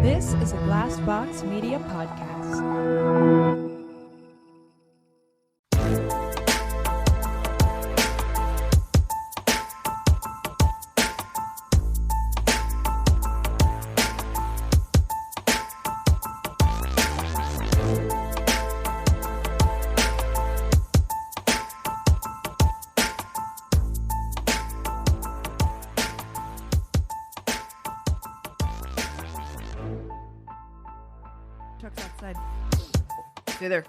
This is a Glassbox Media podcast. Outside. Stay there.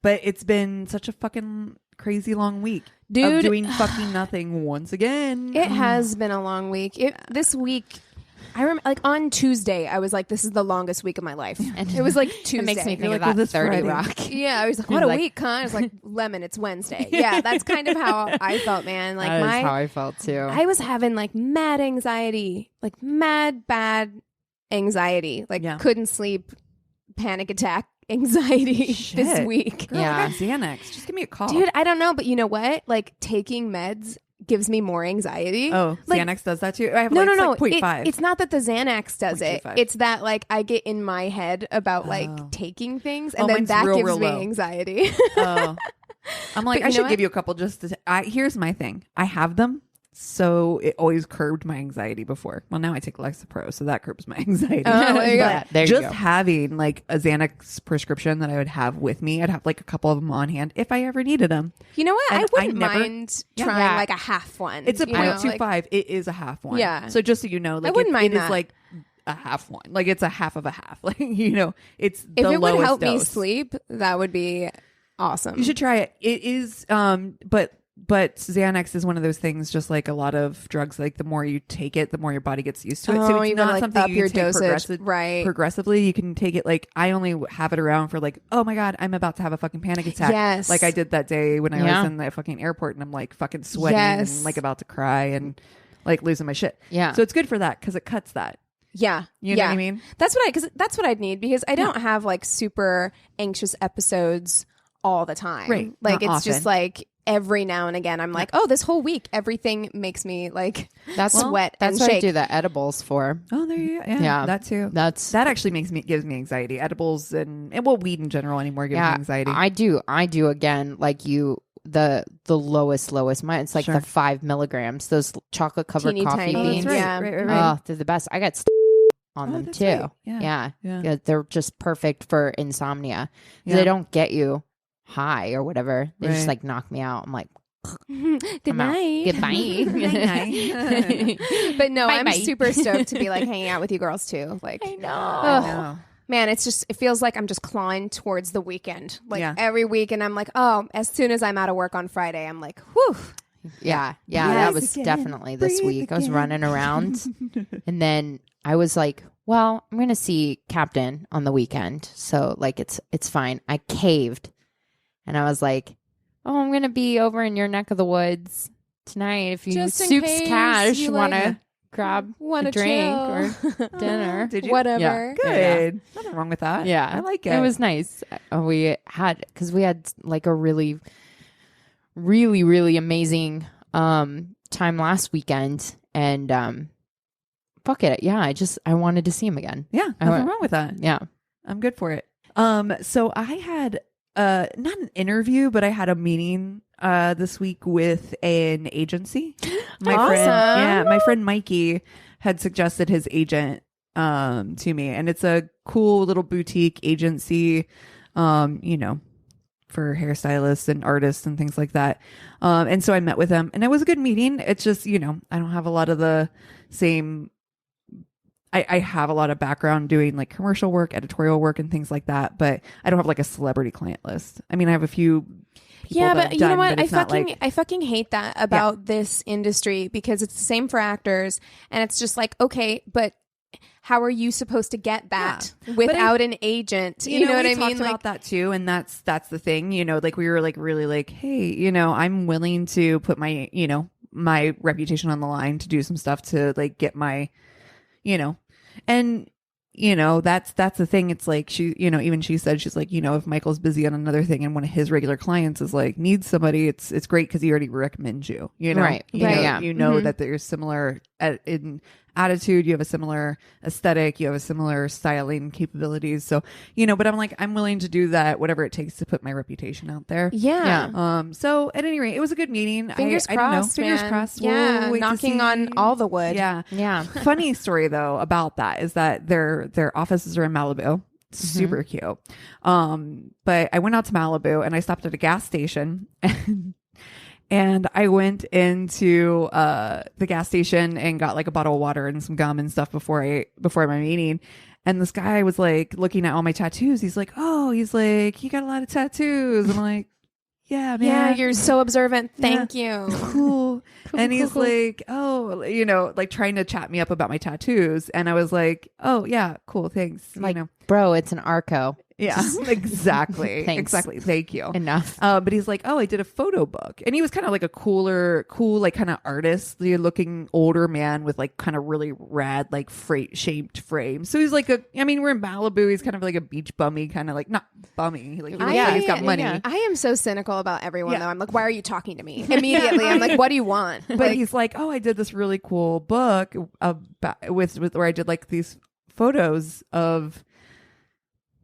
But it's been such a fucking crazy long week, dude, of doing fucking nothing once again. It has been a long week. This week, I remember, like on Tuesday, I was like, "This is the longest week of my life." And it was like Tuesday. It makes me think like, of that 30 Rock. Yeah, I was like, "What a week, huh?" I was like, "Lemon, it's Wednesday." Yeah, that's kind of how I felt, man. Like that is how I felt too. I was having like mad anxiety, like mad bad anxiety, like couldn't sleep, panic attack anxiety this week. Girl, I got Xanax. Just give me a call. Dude, I don't know, but you know what? Like taking meds gives me more anxiety. Oh, like, Xanax does that too? I have no. Like 0.5. It's not that the Xanax does it. 0.25. It's that like I get in my head about like taking things and then that real gives me low. anxiety. Oh. I'm like, I should give you a couple just to... here's my thing. I have them. So it always curbed my anxiety before. Well, now I take Lexapro, so that curbs my anxiety. Oh, there you go. There you just go. having like a Xanax prescription that I would have with me, I'd have like a couple of them on hand if I ever needed them. You know what? And I wouldn't mind trying Yeah. like a half one. It's a you know, 0.25. like- It is a half one. Yeah. So just so you know, like I wouldn't mind it is that. like a half one. Like it's a half of a half. Like, you know, it's the if it would lowest help me dose. sleep, that would be awesome. You should try it. It is, but Xanax is one of those things, just like a lot of drugs, like the more you take it, the more your body gets used to it. So Oh, it's you gotta, not like, something up you your can take dosage. Right. progressively. You can take it like, I only have it around for like, oh my God, I'm about to have a fucking panic attack. Yes. Like I did that day when I was in the fucking airport and I'm like fucking sweating and like about to cry and like losing my shit. Yeah. So it's good for that because it cuts that. Yeah. You know what I mean? That's what I'd need because I don't have like super anxious episodes all the time. Right. Like Not it's just often. like every now and again I'm like, oh, this whole week everything makes me like sweat and That's what shake. I do the edibles for. Oh, there you go. Yeah, Yeah. that too. That's That actually gives me anxiety. Edibles and well, weed in general anymore gives me anxiety. I do again, like you, the lowest. Mine, it's like the 5 milligrams. Those chocolate covered Teeny coffee tiny. beans. Right. Yeah. Right. Oh, they're the best. I got on them that's too. right. Yeah. Yeah. They're just perfect for insomnia. Yeah. They don't get you high or whatever. They just Right. like knock me out. I'm like, Good I'm out. night. Goodbye. But no, I'm Bye-bye. super stoked to be like hanging out with you girls too. Like I know. Ugh. I know. Man, it feels like I'm just clawing towards the weekend. Like Yeah. every week and I'm like, oh, as soon as I'm out of work on Friday, I'm like, whew. Yeah, Breathe that was again. definitely this Breathe week. I was again. running around and then I was like, well, I'm going to see Captain on the weekend. So like it's fine. I caved and I was like, oh, I'm going to be over in your neck of the woods tonight. If you Just in Soups case Cash you want like- to grab Wanna a drink chill. or dinner. Did you? Whatever. Yeah. Good. Nothing wrong with that. Yeah. I like it. It was nice. We had like a really, really, really amazing time last weekend and fuck it. Yeah, I wanted to see him again. Yeah, nothing wrong with that. Yeah. I'm good for it. So I had not an interview, but I had a meeting this week with an agency. My friend Mikey had suggested his agent to me, and it's a cool little boutique agency, you know, for hairstylists and artists and things like that. And so I met with them and it was a good meeting. It's just, you know, I don't have a lot of the same, I have a lot of background doing like commercial work, editorial work and things like that, but I don't have like a celebrity client list. I mean, I have a few people Yeah, that but I've you know done, what? but it's not like, I fucking hate that about this industry because it's the same for actors and it's just like, okay, but how are you supposed to get that without an agent? You know what I mean? We talked about that too, and that's the thing. You know, like we were like really like, hey, you know, I'm willing to put my, you know, my reputation on the line to do some stuff to like get my, you know, and you know, that's the thing. It's like she, you know, even she said, she's like, you know, if Michael's busy on another thing and one of his regular clients is like needs somebody, it's great because he already recommends you, you know, Right. You Right. know, Yeah. you know that there's similar and attitude, you have a similar aesthetic, you have a similar styling capabilities. So, but I'm like, I'm willing to do that, whatever it takes to put my reputation out there. Yeah. So at any rate, it was a good meeting. Fingers crossed. I don't know. Fingers crossed. Yeah. We'll knocking on all the wood. Yeah. Yeah. Funny story though about that is that their offices are in Malibu. Super cute. But I went out to Malibu and I stopped at a gas station and I went into the gas station and got like a bottle of water and some gum and stuff before my meeting. And this guy was like looking at all my tattoos. He's like, you got a lot of tattoos. I'm like, yeah, man. Yeah, you're so observant. Thank you. Cool. And he's like, like trying to chat me up about my tattoos. And I was like, oh, yeah, cool. Thanks. Like, bro, it's an Arco. Yeah, exactly. Thanks. Exactly. Thank you. Enough. But he's like, I did a photo book. And he was kind of like a cool, like kind of artist looking older man with like kind of really rad, like shaped frame. So he's like we're in Malibu. He's kind of like a beach bummy, kind of like, not bummy. Like, he's got money. Yeah. I am so cynical about everyone though. I'm like, why are you talking to me? Immediately. I'm like, what do you want? But he's like, I did this really cool book with where I did like these photos of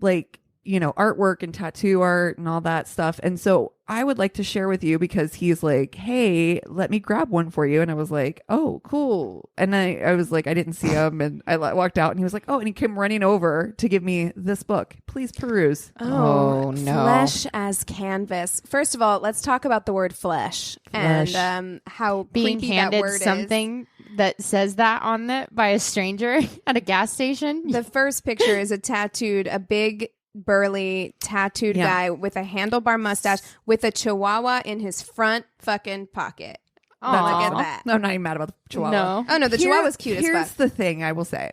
like, artwork and tattoo art and all that stuff. And so I would like to share with you because he's like, hey, let me grab one for you. And I was like, oh, cool. And I was like, I didn't see him. And I walked out and he was like, and he came running over to give me this book. Please peruse. Oh, no. Flesh as canvas. First of all, let's talk about the word flesh. And how being creepy handed that word something that says that on it by a stranger at a gas station. The first picture is a big burly tattooed guy with a handlebar mustache with a chihuahua in his front fucking pocket. Look at that. I'm not even mad about the chihuahua. No. Oh no, the chihuahua's cute as fuck. Here's the thing I will say.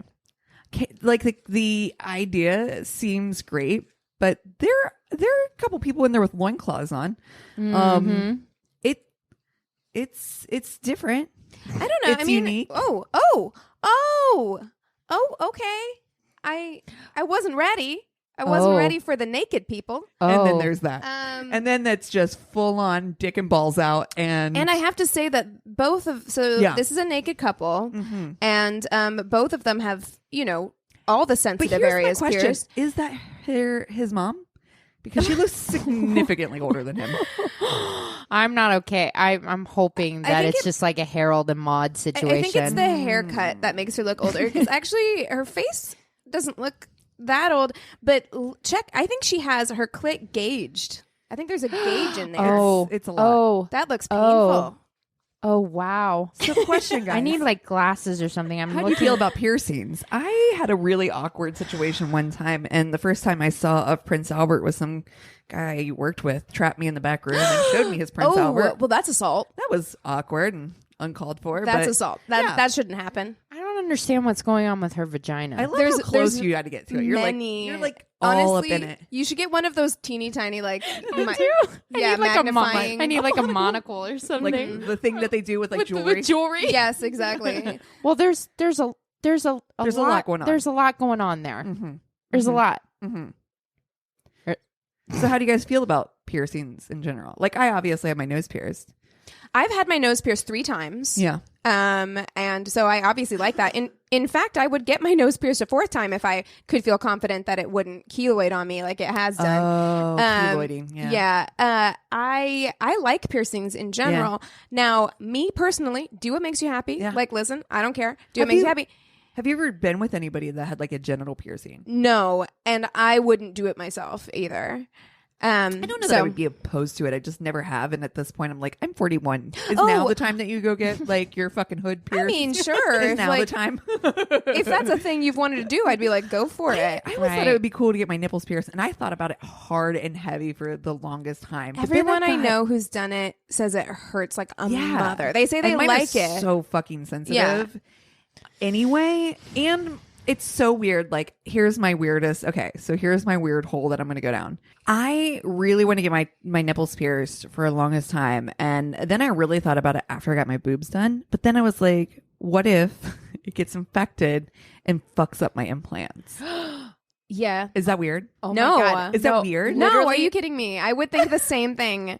Like the idea seems great, but there are a couple people in there with loincloths on. It's different. I don't know. It's unique. Okay. I wasn't ready. I wasn't ready for the naked people. And then there's that. And then that's just full on dick and balls out. And I have to say that this is a naked couple and both of them have, all the sensitive areas pierced. Is that his mom? Because she looks significantly older than him. I'm not okay. I'm hoping that it's just like a Harold and Maude situation. I think it's the haircut that makes her look older because actually her face doesn't look that old, but I think she has her clit gauged. I think there's a gauge in there. It's a lot. That looks painful. Oh wow. So question, guys. I need like glasses or something. How do you feel about piercings? I had a really awkward situation one time, and the first time I saw a Prince Albert was some guy I worked with trapped me in the back room and showed me his Prince Albert. Well, that's assault. That was awkward and uncalled for. That's assault. That shouldn't happen. I don't understand what's going on with her vagina. I love how close you had to get to it. You're like all honestly, up in it. You should get one of those teeny tiny like magnifying. I need like a monocle or something. Like the thing that they do with like jewelry. With jewelry. Yes, exactly. Well, there's a lot going on. There's a lot going on there. There's a lot. So how do you guys feel about piercings in general? Like I obviously have my nose pierced. I've had my nose pierced 3 times. Yeah. And so I obviously like that. In fact, I would get my nose pierced a 4th time if I could feel confident that it wouldn't keloid on me like it has done. Oh, keloiding. Yeah. Yeah. I like piercings in general. Yeah. Now, me personally, do what makes you happy. Yeah. Like, listen, I don't care. Do what makes you happy. Have you ever been with anybody that had like a genital piercing? No. And I wouldn't do it myself either. I don't know that I would be opposed to it. I just never have. And at this point, I'm like, I'm 41. Is now the time that you go get like your fucking hood pierced? I mean, sure. Is now the time? If that's a thing you've wanted to do, I'd be like, go for it. I always thought it would be cool to get my nipples pierced. And I thought about it hard and heavy for the longest time. Everyone I know who's done it says it hurts like a mother. They say they like it. So fucking sensitive. Yeah. Anyway, and it's so weird. Like, here's my weirdest. Okay, so here's my weird hole that I'm going to go down. I really want to get my nipples pierced for the longest time. And then I really thought about it after I got my boobs done. But then I was like, what if it gets infected and fucks up my implants? Yeah. Is that weird? Oh no. My God. Is that weird? No, are you kidding me? I would think the same thing.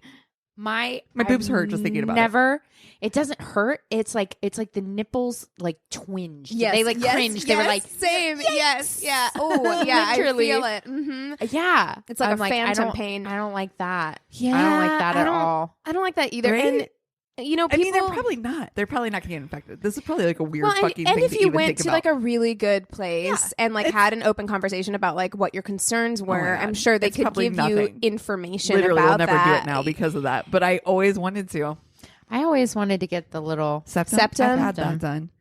My boobs hurt just thinking about it. It doesn't hurt. It's like the nipples like twinged. Yes, they like cringed. Yes, they were like same. Yes. Yeah. Oh yeah. I feel it. Mm-hmm. Yeah. It's like I'm a phantom pain. I don't like that. Yeah. I don't like that at all. I don't like that either. Right? And you know, people, I mean, they're probably not. They're probably not going to get infected. This is probably like a weird fucking and thing if to you even went think to about. like a really good place and like had an open conversation about like what your concerns were, I'm sure they could give you information Literally, about we'll never that. do it now because of that. But I always wanted to. I always wanted to get the little Septum. I've had that done.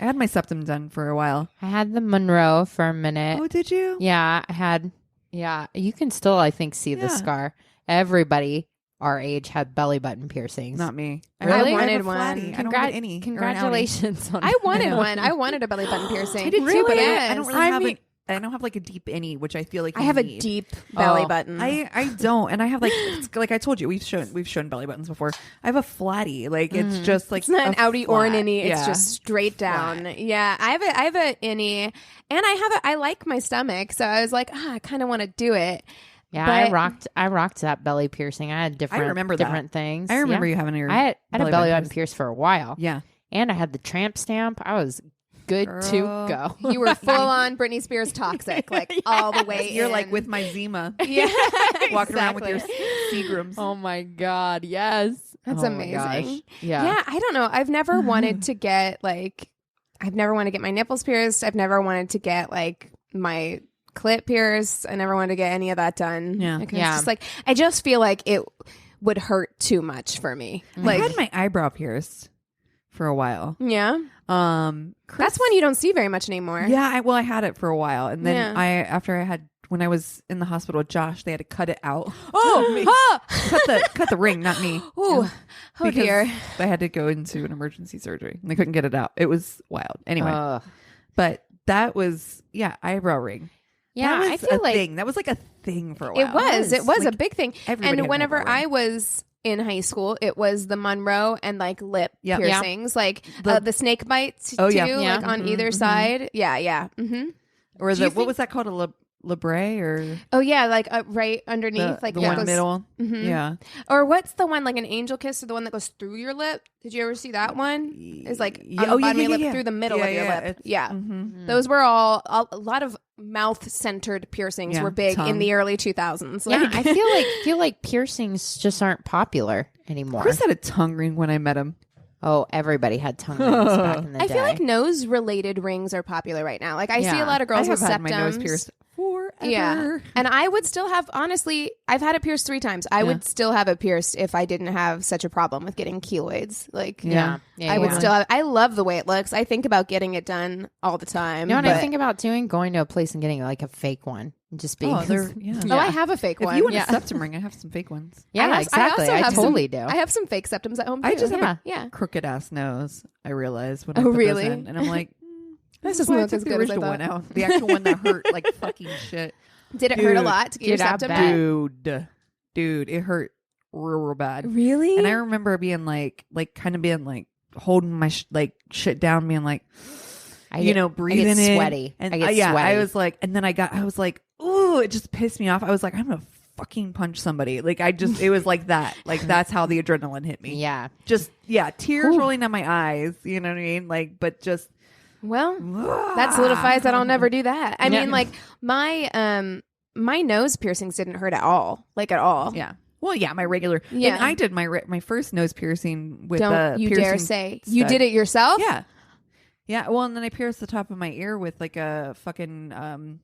I had my septum done for a while. I had the Monroe for a minute. Oh, did you? Yeah, I had. Yeah, you can still, I think, see the scar. Everybody our age had belly button piercings. Not me. Really? I wanted one. I don't get any. Congratulations on I wanted one. I wanted a belly button piercing. I did too, but Yes. I don't really I don't have like a deep innie, which I feel like I have a deep belly button. I don't, and I have like like I told you, we've shown belly buttons before. I have a flatty, like it's just like it's not an outie or an innie. Yeah. It's just straight down. Flat. Yeah, I have a innie, and I like my stomach, so I was like, I kind of want to do it. Yeah, but I rocked that belly piercing. I had different things. I remember you having your. I had a belly button pierced for a while. Yeah, and I had the tramp stamp. I was good to go. You were full on Britney Spears toxic, like all the way. You're like with my Zima. Yeah, walking around with your Seagrams. Oh my god, yes, that's amazing. Yeah, I don't know. I've never wanted to get like, I've never wanted to get my nipples pierced. I've never wanted to get like my clit pierced. I never wanted to get any of that done. Yeah, it's just like I just feel like it would hurt too much for me. Like I had my eyebrow pierced for a while. Yeah. Chris, that's one you don't see very much anymore. Yeah, I had it for a while, and then when I was in the hospital with Josh, they had to cut it out. Cut the ring, not me. Ooh, oh dear! I had to go into an emergency surgery, and they couldn't get it out. It was wild. Anyway, but that was eyebrow ring. Yeah, that was I feel like thing. That was like a thing for a while. It was like, a big thing. And whenever I was in high school, it was the Monroe and like lip piercings, like the snake bites too, like on either side. Yeah. Mm-hmm. Or what was that called? A labrae or like right underneath, like the one middle. Mm-hmm. Yeah. Or what's the one like an angel kiss, or the one that goes through your lip? Did you ever see that one? It's like on the bottom of your lip through the middle of your lip. Yeah. Mm-hmm. Those were all a lot of mouth centered piercings were big in the early 2000s. Yeah, I feel like piercings just aren't popular anymore. Chris had a tongue ring when I met him. Oh, everybody had tongue rings back in the day. I feel like nose related rings are popular right now. Like I see a lot of girls with septums. Had my nose pierced forever. Yeah. And I would still have, honestly, I've had it pierced 3 times. I would still have it pierced if I didn't have such a problem with getting keloids. Like, I would still have, I love the way it looks. I think about getting it done all the time. You know what I think about doing? Going to a place and getting like a fake one. Just being. I have a fake one. If you want a septum ring, I have some fake ones. Yeah, exactly. I totally do. I have some fake septums at home too. I just have a crooked ass nose. I realized when I put really? those in, and I'm like, this doesn't look as good as I thought. One out. The actual one that hurt like fucking shit. Did it hurt a lot to get your septum done? Dude, it hurt real bad. Really? And I remember being like kind of being like holding my shit down, being like, breathing I get sweaty. And I get sweaty. I was like, and then I was like, ooh, it just pissed me off. I was like, I'm gonna fucking punch somebody. Like it was like that. Like that's how the adrenaline hit me. Yeah. Just tears rolling down my eyes. You know what I mean? Like, but just. Well, that solidifies that I'll never do that. I mean, like my nose piercings didn't hurt at all, like at all. Yeah. Well, my regular. Yeah. And I did my first nose piercing with Don't you piercing dare say stud. You did it yourself? Yeah. Yeah. Well, and then I pierced the top of my ear with like a fucking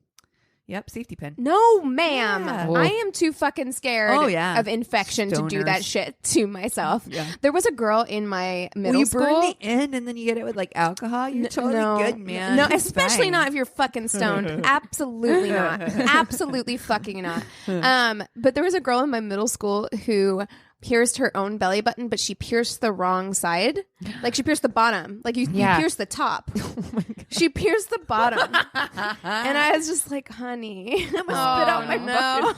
safety pin. No, ma'am. Yeah. I am too fucking scared of infection to do that shit to myself. Yeah. There was a girl in my middle school. You burn the end and then you get it with like alcohol. You're totally good, man. No, especially not if you're fucking stoned. Absolutely not. Absolutely fucking not. But there was a girl in my middle school who pierced her own belly button, but she pierced the wrong side. Like she pierced the bottom. Like you pierced the top. Oh she pierced the bottom. And I was just like, honey, I'm gonna spit out my mouth.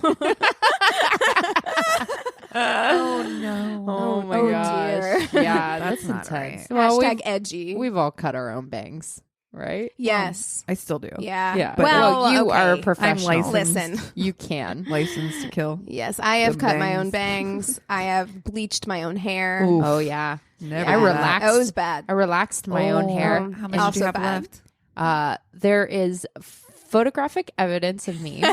Oh no. Oh my gosh. Dear. Yeah, that's not intense. right. Well, Hashtag edgy. We've all cut our own bangs. right? Yes. I still do. Yeah. Yeah. But- Well, you okay. are a I'm professional. licensed. Listen. You can. Licensed to kill. Yes, I have The cut my own bangs. bangs. I have bleached my own hair. Oof. Oh yeah. Never. I do that. relaxed. It was bad. I relaxed my own hair. How much did Also you have bad. left? There is photographic evidence of me.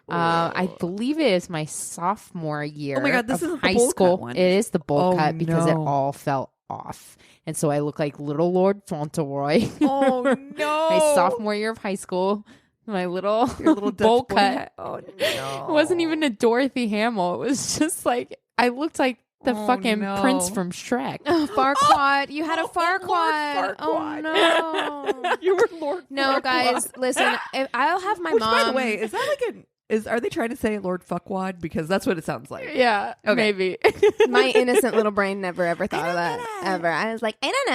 I believe it is my sophomore year. Oh my God, this of isn't the high bowl cut school. one. It is the bowl Oh, cut because it no. all fell off, and so I look like little Lord Fauntleroy. Oh no! My sophomore year of high school. My little Your little Dutch bowl boy cut. hat. Oh no! It wasn't even a Dorothy Hamill. It was just like I looked like the Oh, fucking no. prince from Shrek. Oh, Farquaad. You had a Lord Farquaad. Oh, no. You were Lord. No, Farquaad. guys, listen. If I'll have my Which, mom. by the way, is that like an? Are they trying to say Lord Fuckwad? Because that's what it sounds like. Yeah, Okay. maybe. My innocent little brain never ever thought of that ever. I was like, I don't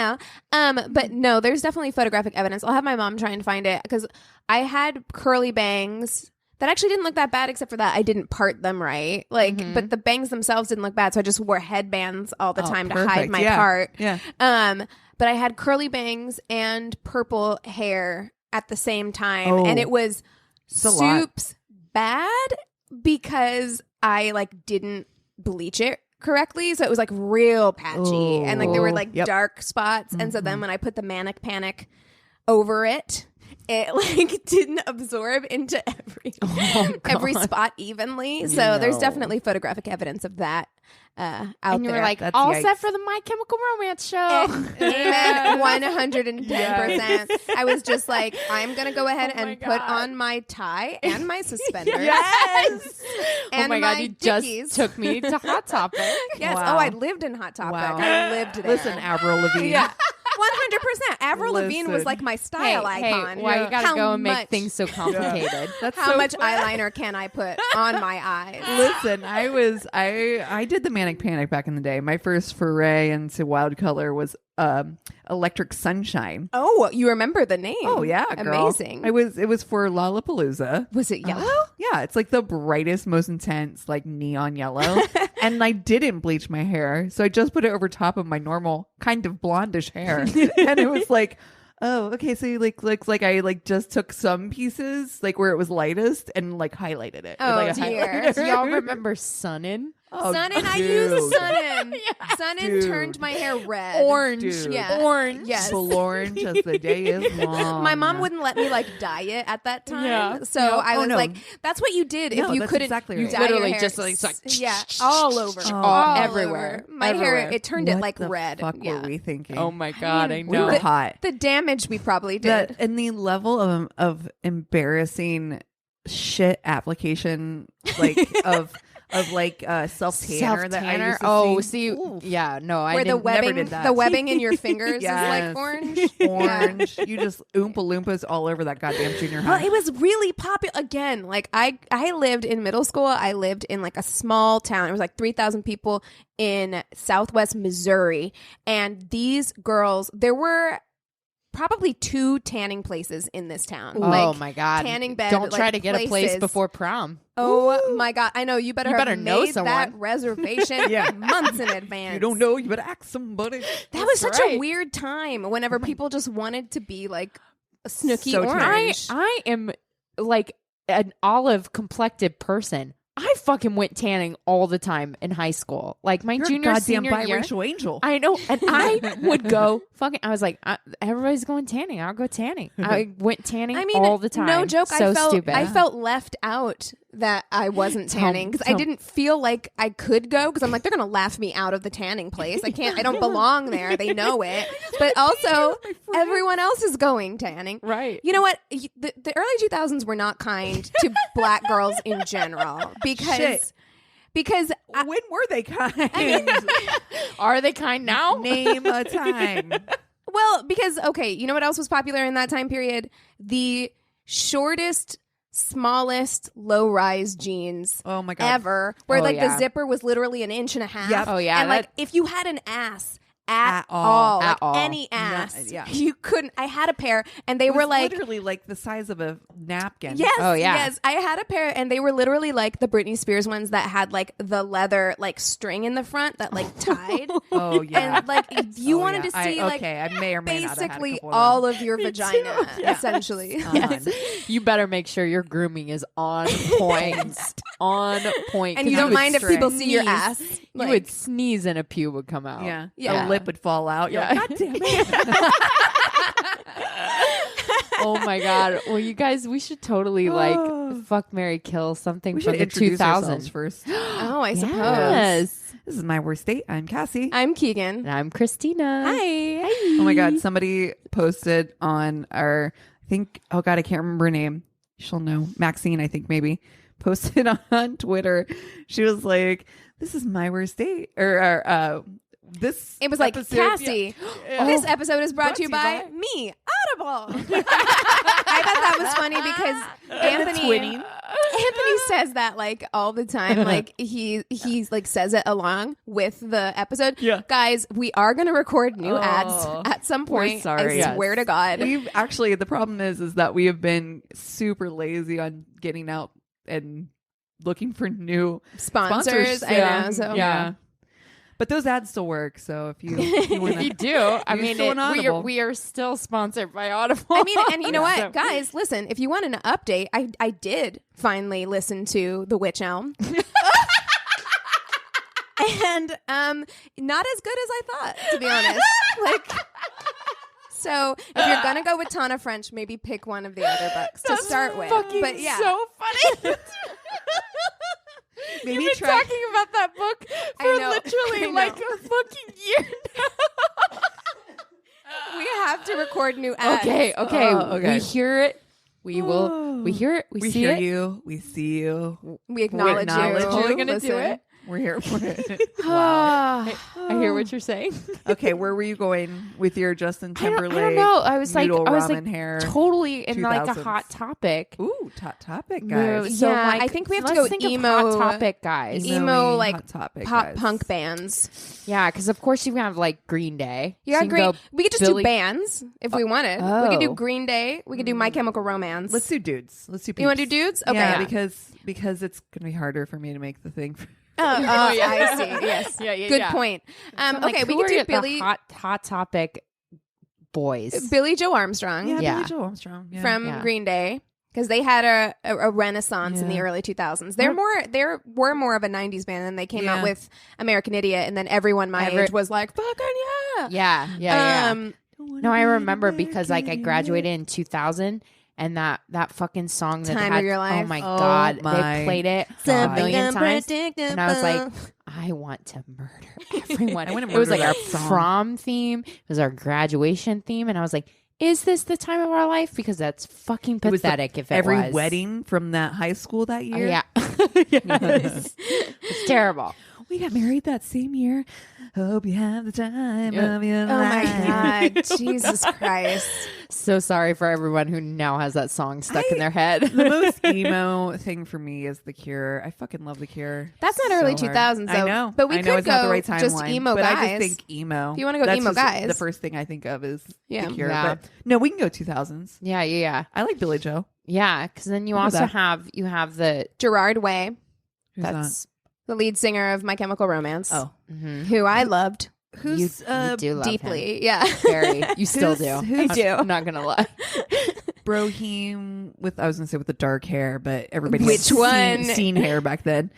know. But no, there's definitely photographic evidence. I'll have my mom try and find it because I had curly bangs that actually didn't look that bad, except for that I didn't part them right. Like, but the bangs themselves didn't look bad, so I just wore headbands all the time to hide perfect. my Yeah. part. Yeah. But I had curly bangs and purple hair at the same time, Oh. and it was It's a lot. soups bad because I like didn't bleach it correctly, so it was like real patchy and like there were like Yep. dark spots, and so then when I put the Manic Panic over it like didn't absorb into every spot evenly. So there's No. definitely photographic evidence of that out And you there. were like, That's all yikes. set for the My Chemical Romance show. Amen. 110%. I was just like, I'm going to go ahead Oh my and put God. on my tie and my suspenders. Yes. And oh my God, you Dickies. just took me to Hot Topic. Yes. Wow. Oh, I lived in Hot Topic. Wow. I lived there. Listen, Avril Lavigne. Yeah. 100%. Avril Lavigne was Listen. like my Hey, style icon. why you gotta How go and make much- things so complicated? That's How so much fun. eyeliner can I put on my eyes? Listen, I did the Manic Panic back in the day. My first foray into wild color was Electric Sunshine. Oh, you remember the name? Oh yeah, girl. Amazing. It was for Lollapalooza. Was it yellow? Yeah, it's like the brightest, most intense, like neon yellow. And I didn't bleach my hair, so I just put it over top of my normal kind of blondish hair, and it was like, oh, okay. So you like I like just took some pieces like where it was lightest and like highlighted it. with, Oh, like, a dear. highlighter. Do y'all remember Sunnin? Oh, Sunnin, I dude. used Sunnin. Sunnin Dude. turned my hair red. Orange. Dude. Yeah. Orange. Yes. Full orange as the day is long. My mom wouldn't let me like dye it at that time. Yeah. So No. I Oh, was no. like, that's what you did No, if you that's couldn't exactly you right. dye Literally your hair. just like yeah, all over. Oh, all everywhere. over. My hair, Everywhere. it turned it What like the red. fuck yeah. were we thinking? Oh my God, I we know. were hot. The damage we probably did. That and the level of embarrassing shit application like of like self tanner that I used to Oh, see. see, Ooh. yeah, no, I where the didn't. webbing, did that. the webbing in your fingers Yes. is like orange. Orange. You just Oompa Loompas all over that goddamn junior high. Well, it was really popular. Again, like I lived in middle school. I lived in like a small town. It was like 3,000 people in Southwest Missouri. And these girls, there were probably 2 tanning places in this town. Oh Like, my God! tanning bed, Don't try like, to get a place places. before prom. Oh my God. I know. You better, You better have know made that someone. reservation Yeah. months in advance. you don't know, you better ask somebody. That was such a right. weird time whenever people just wanted to be like a snooky So tan. orange. I am like an olive complected person. I fucking went tanning all the time in high school. Like my You're junior, a goddamn senior year. biracial angel. I know, and I would go fucking. I was like, everybody's going tanning. I'll go tanning. I went tanning I mean, all the time. no joke. So I felt stupid. I felt left out that I wasn't Tell- tanning because I tell- didn't feel like I could go because I'm like they're gonna laugh me out of the tanning place. I can't. I don't belong there. They know it. But also, everyone else is going tanning. right. You know what? The early 2000s were not kind to black girls in general because. Shit. Because When were they kind? Are they kind now? Name a time. well, because okay, you know what else was popular in that time period? The shortest, smallest, low-rise jeans Oh my god. ever, where Oh, like yeah. the zipper was literally an inch and a half. Yep. Oh, yeah, and like that- if you had an ass at all. At all. Any ass. Yeah. You couldn't. I had a pair and they It were was like literally like the size of a napkin. Yes. Oh, yeah. Yes. I had a pair and they were literally like the Britney Spears ones that had like the leather like string in the front that like tied. Oh yeah. And like you Oh, wanted yeah. to see like I may or may not have had a basically couple of all those. of your vagina essentially. Yes. You better make sure your grooming is on point. On point. And you don't mind if people see your ass. You would sneeze and a pube would come out. Yeah. Yeah. A lip would fall out. You're Yeah. like, God damn it. Oh my god. Well, you guys, we should totally like fuck, marry, kill something We from should the introduce ourselves 2000s. first. Oh, I suppose. Yes. This is My Worst Date. I'm Cassie. I'm Keegan. And I'm Christina. Hi. Oh my God. Somebody posted on our, I think, oh God, I can't remember her name. She'll know. Maxine, I think maybe. Posted on Twitter. She was like, this is my worst date. Or this. It was like, episode- Cassie, Yeah. this episode is brought to you by me, Audible. I thought that was funny because Anthony says that like all the time. Like he's like says it along with the episode. Yeah. Guys, we are going to record new ads at some We're point. sorry. I swear to God. We've actually, the problem is that we have been super lazy on getting out and looking for new Sponsors. I know. So yeah. But those ads still work. So if you want If you to, do, I mean, still on Audible. we are still sponsored by Audible. I mean, and you know what, So- guys, listen, if you want an update, I did finally listen to The Witch Elm. And not as good as I thought, to be honest. Like, so if you're gonna go with Tana French, maybe pick one of the other books to start with. But yeah, so funny. maybe You've been try. talking about that book I for know. literally I like know. a fucking year now. we have to record new ads. Okay. Oh, okay. We hear it. We will. We hear it. We see hear it. you. We see you. We acknowledge acknowledge you. you. Totally gonna do Listen. it. We're here for it. I hear what you're saying. Okay, where were you going with your Justin Timberlake? I don't know. I was like, noodle I was ramen like hair. totally in like a 2000s. hot topic. Ooh, hot topic, guys. So, Yeah, like, I think we have to let's go think of emo- hot topic, guys. emo, like, hot topic, Pop guys. punk bands. Yeah, because of course you can have like Green Day. Yeah, So you can great. go We could just Billy- do bands if we wanted. We could do Oh. Green Day. We could do My Chemical Romance. Let's do dudes. Let's do. You want to peeps. do dudes? Okay. Yeah, because it's gonna be harder for me to make the thing. Oh, yeah. I see. Yes. Yeah, Good yeah. point. So, like, Okay, we who could are do the Billy hot topic boys. Billy Joe Armstrong Yeah, Yeah. Billy Joe Armstrong from Yeah. Green Day because they had a renaissance in the Yeah. early 2000s. They were more of a 90s band, and they came out Yeah. with American Idiot, and then everyone my age was like, "Fucking yeah." Yeah. No, I remember because like I graduated in 2000 and that fucking song that Time had, of Your Life. Oh my Oh god, my they played it God. a million times, Unpredictable. and I was like, I want to murder everyone. I wanna It was murder like our that song. prom theme, it was our graduation theme, and I was like, is this the time of our life? Because that's fucking It was the- pathetic. If it every was wedding from that high school that Oh, year. yeah, yes. It's terrible. We got married that same year. Hope you have the time Yeah. of your Oh my life. God, Jesus Christ! So sorry for everyone who now has that song stuck in their head. The most emo thing for me is The Cure. I fucking love The Cure. That's not So early hard. 2000s, though. I know, but we I know could it's not the go right just timeline, emo but guys. I just think emo. If you wanna go That's emo just guys. the first thing I think of is Yeah. The Cure. Yeah. But no, we can go 2000s. Yeah. I like Billy Joe. Yeah, because then you Look at also that. have the Gerard Way, Who's that's the lead singer of My Chemical Romance, that? who I loved Who's you do love him. deeply. Yeah. Very. You still Who's- do. who's- I do. I'm not gonna lie. Broheem with, I was gonna say with the dark hair, but everybody Which had one? seen hair back then.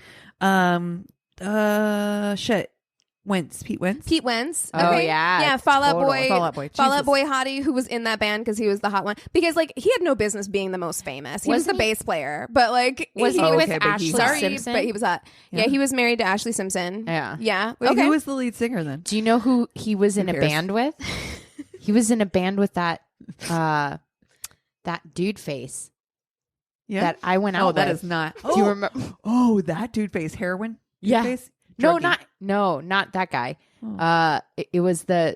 Shit. Pete Wentz. Pete Wentz. Oh, Okay. yeah, Yeah. Fall Out totally. Boy. Fall Out Boy. Fall Out Jesus. Boy Hottie, who was in that band because he was the hot one. Because like he had no business being the most famous. He was the Wasn't he- bass player, but like Was he Oh, with okay, but Ashley he's sorry, Simpson? but he was hot. Yeah. Yeah. He was married to Ashley Simpson. Yeah. Yeah. Wait, okay. who was the lead singer then? Do you know who he was in a cares? band with? He was in a band with that that dude face Yeah. that I went out Oh, that with. is not. Do you remember? Oh, that dude face heroin. Dude Yeah. face? No, Druggie. not that guy. Oh. It was the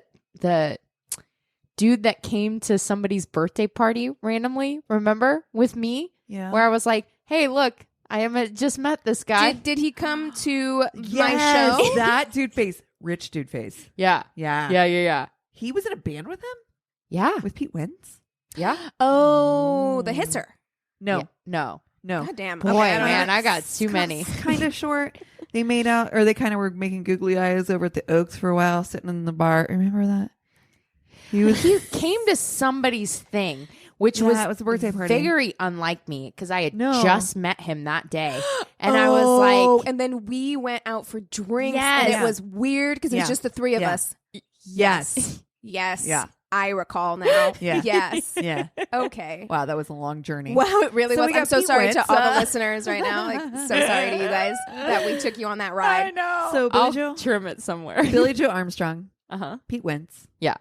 dude that came to somebody's birthday party randomly. Remember with me, Yeah. where I was like, "Hey, look, I just met this guy." Did he come to my Yes, show? that dude face. Rich dude face. Yeah. Yeah. Yeah. He was in a band with him? Yeah. With Pete Wentz? Yeah. Oh, the hisser. No. Yeah. No. No. God damn. Boy, Okay, man, I got too many. Kind of short. They made out, or they kind of were making googly eyes over at the Oaks for a while, sitting in the bar. Remember that? He came to somebody's thing, which Yeah, was it was a birthday party. very unlike me because I had No. just met him that day. And I was like, and then we went out for drinks, Yes. and it Yeah. was weird because it was Yeah. just the three of Yeah. us. Yes. Yes. Yeah. I recall now. Yeah. Yes. Yeah. Okay. Wow, that was a long journey. Wow, it really So was. we got I'm so Pete sorry Wentz, to all the listeners right now. Like, so sorry to you guys that we took you on that ride. know. So Billy I'll Joe? trim it somewhere. Billy Joe Armstrong, Uh-huh. Pete Wentz. Yeah.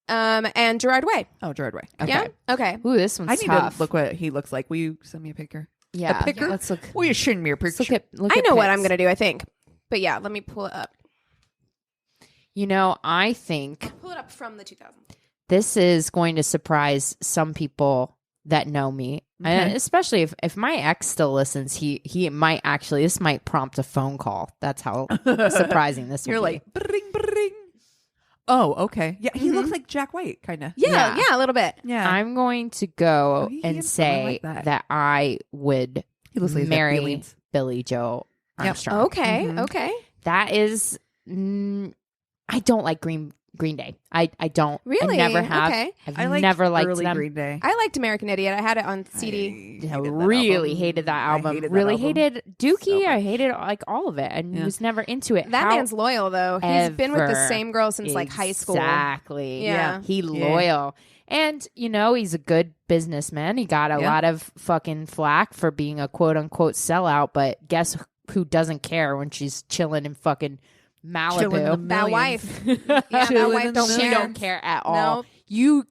And Gerard Way. Oh, Gerard Way. Yeah. Okay. Ooh, this one's I need tough. to look what he looks like. Will you send me a picture? Yeah. A picker? Let's look. Will you send me a Let's picture? look I at know what pics. I'm going to do, I think. But yeah, let me pull it up. You know, I think Pull it up from the 2000s. this is going to surprise some people that know me. And Okay. especially if my ex still listens, he might actually, this might prompt a phone call. That's how surprising this You're will be. like, bring, bring. Oh, okay. Yeah, he looks like Jack White, kind of. Yeah, Yeah. yeah, a little bit. Yeah. I'm going to go Oh, he and is- I say like that. that I would He looks like he's got marry feelings. Billy Joe Yep. Armstrong. Okay, Mhm. okay. That is, I don't like Green Day. I don't. Really? I never have. Okay. I've I liked never liked early them. Green Day. I liked American Idiot. I had it on CD. I really hated that album. I hated that really album. hated Dookie. So I hated like all of it and Yeah. was never into it. That How- man's loyal, though. He's been with the ever. same girl since like high school. Exactly. Yeah. He loyal. And, you know, he's a good businessman. He got a Yeah. lot of fucking flack for being a quote unquote sellout, but guess who doesn't care when she's chilling in fucking Malibu? Chilling the That millions. wife. Yeah, that Chilling wife in don't the She care. don't care at all. Nope. You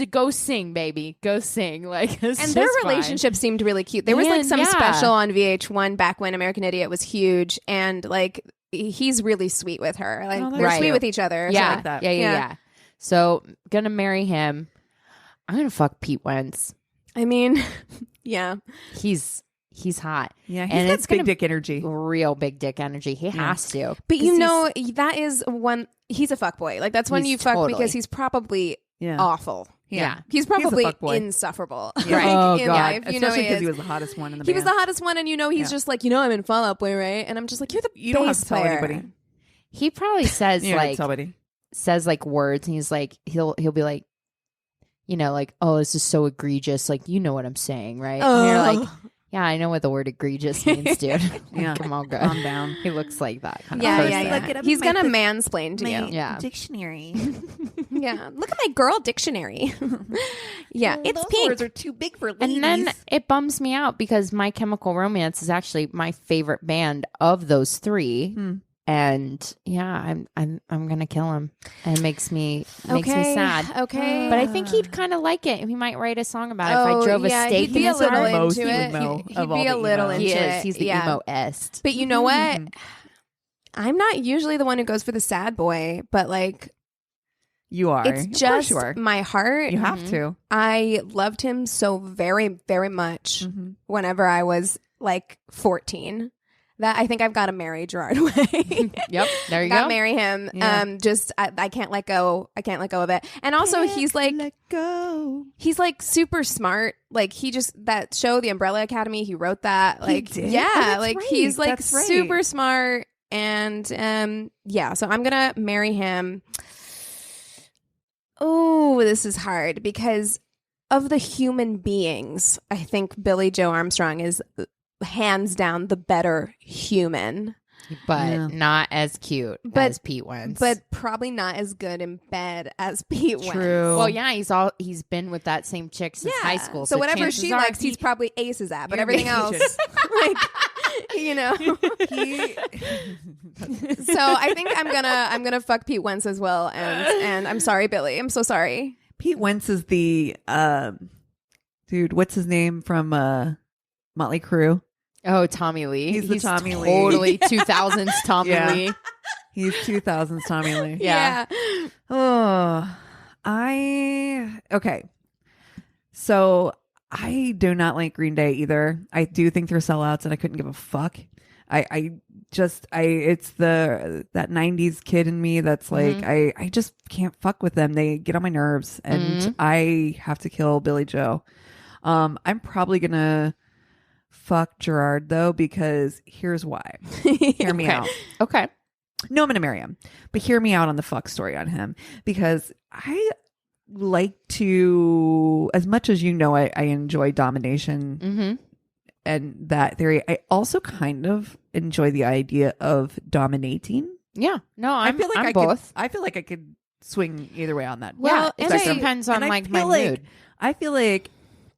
go sing, baby. Go sing. Like, it's And their just fine. relationship seemed really cute. There was like And, some yeah. special on VH1 back when American Idiot was huge, and like he's really sweet with her. Like Oh, that's they're Right. sweet with each other. Yeah, like that. yeah. Yeah. So gonna marry him. I'm gonna fuck Pete Wentz. I mean, yeah. He's hot. Yeah, And he's it's got big gonna- dick energy. Real big dick energy. He has to. But 'Cause you know, that is one. He's a fuckboy. Like that's when He's you fuck totally- because he's probably Yeah. awful. Yeah. He's probably fuckboy. insufferable. Yeah. Like, Oh, in God. life. You know, Especially he because he is. was the hottest one in the He band. was the hottest one, and you know, he's Yeah. just like, you know, I'm in Fall Out Boy, right? And I'm just like, you're the You don't have bass to tell player. anybody. He probably says You don't have to like tell anybody. says like words, and he's like he'll be like, you know, like, oh, this is so egregious. Like, you know what I'm saying, right? And you're like, yeah, I know what the word egregious means, dude. Yeah. Come on, girl. Calm down. He looks like that kind Yeah, of yeah, person. yeah. Look it up He's in my gonna mansplain to you. Yeah. dictionary. Yeah, look at my girl dictionary. Yeah, it's Those pink. words are too big for ladies. And then it bums me out because My Chemical Romance is actually my favorite band of those three. Hmm. And yeah, I'm gonna kill him. And it makes me sad. Okay, But I think he'd kind of like it. He might write a song about it. Oh, If I drove yeah, a stake he'd be in a his little heart. Most into it. emo He'd of all be a the little emos. into He is. it. He's the Yeah. emo-est. But you know what? Mhm. I'm not usually the one who goes for the sad boy, but like You are. it's Of course just you are. my heart. You have Mhm. to. I loved him so very, very much Mhm. whenever I was like 14. That I think I've got to marry Gerard Way. Yep. There you Got to go. marry him. Yeah. Just I can't let go. I can't let go of it. And also, he's like Let go. he's like super smart. Like he just that show, The Umbrella Academy. He wrote that. Like did? yeah, Oh, that's like right. he's like That's right. super smart. And yeah, so I'm gonna marry him. Oh, this is hard because of the human beings. I think Billy Joe Armstrong is hands down the better human, But Yeah. not as cute But- as Pete Wentz. but probably not as good in bed as Pete Wentz. True. well, yeah, he's been with that same chick since high school. So whatever chances she are likes, he- he's probably aces at. But You're everything making else, like you know. He- So I think I'm gonna fuck Pete Wentz as well. And I'm sorry, Billy. I'm so sorry. Pete Wentz is the dude. What's his name from Motley Crue? Oh, Tommy Lee. He's the Tommy Lee. Totally 2000s Tommy Yeah. Lee. He's 2000s Tommy Lee. Yeah. Oh, okay. So I do not like Green Day either. I do think they're sellouts, and I couldn't give a fuck. it's that 90s kid in me that's like, I just can't fuck with them. They get on my nerves, and I have to kill Billy Joe. I'm probably gonna fuck Gerard though, because here's why. Hear me out. Okay. No, I'm gonna marry him, but hear me out on the fuck story on him, because I like to, as much as I enjoy domination and that theory, I also kind of enjoy the idea of dominating. Yeah. No, I feel like I feel like I could swing either way on that. Well, it just depends on like my mood. I feel like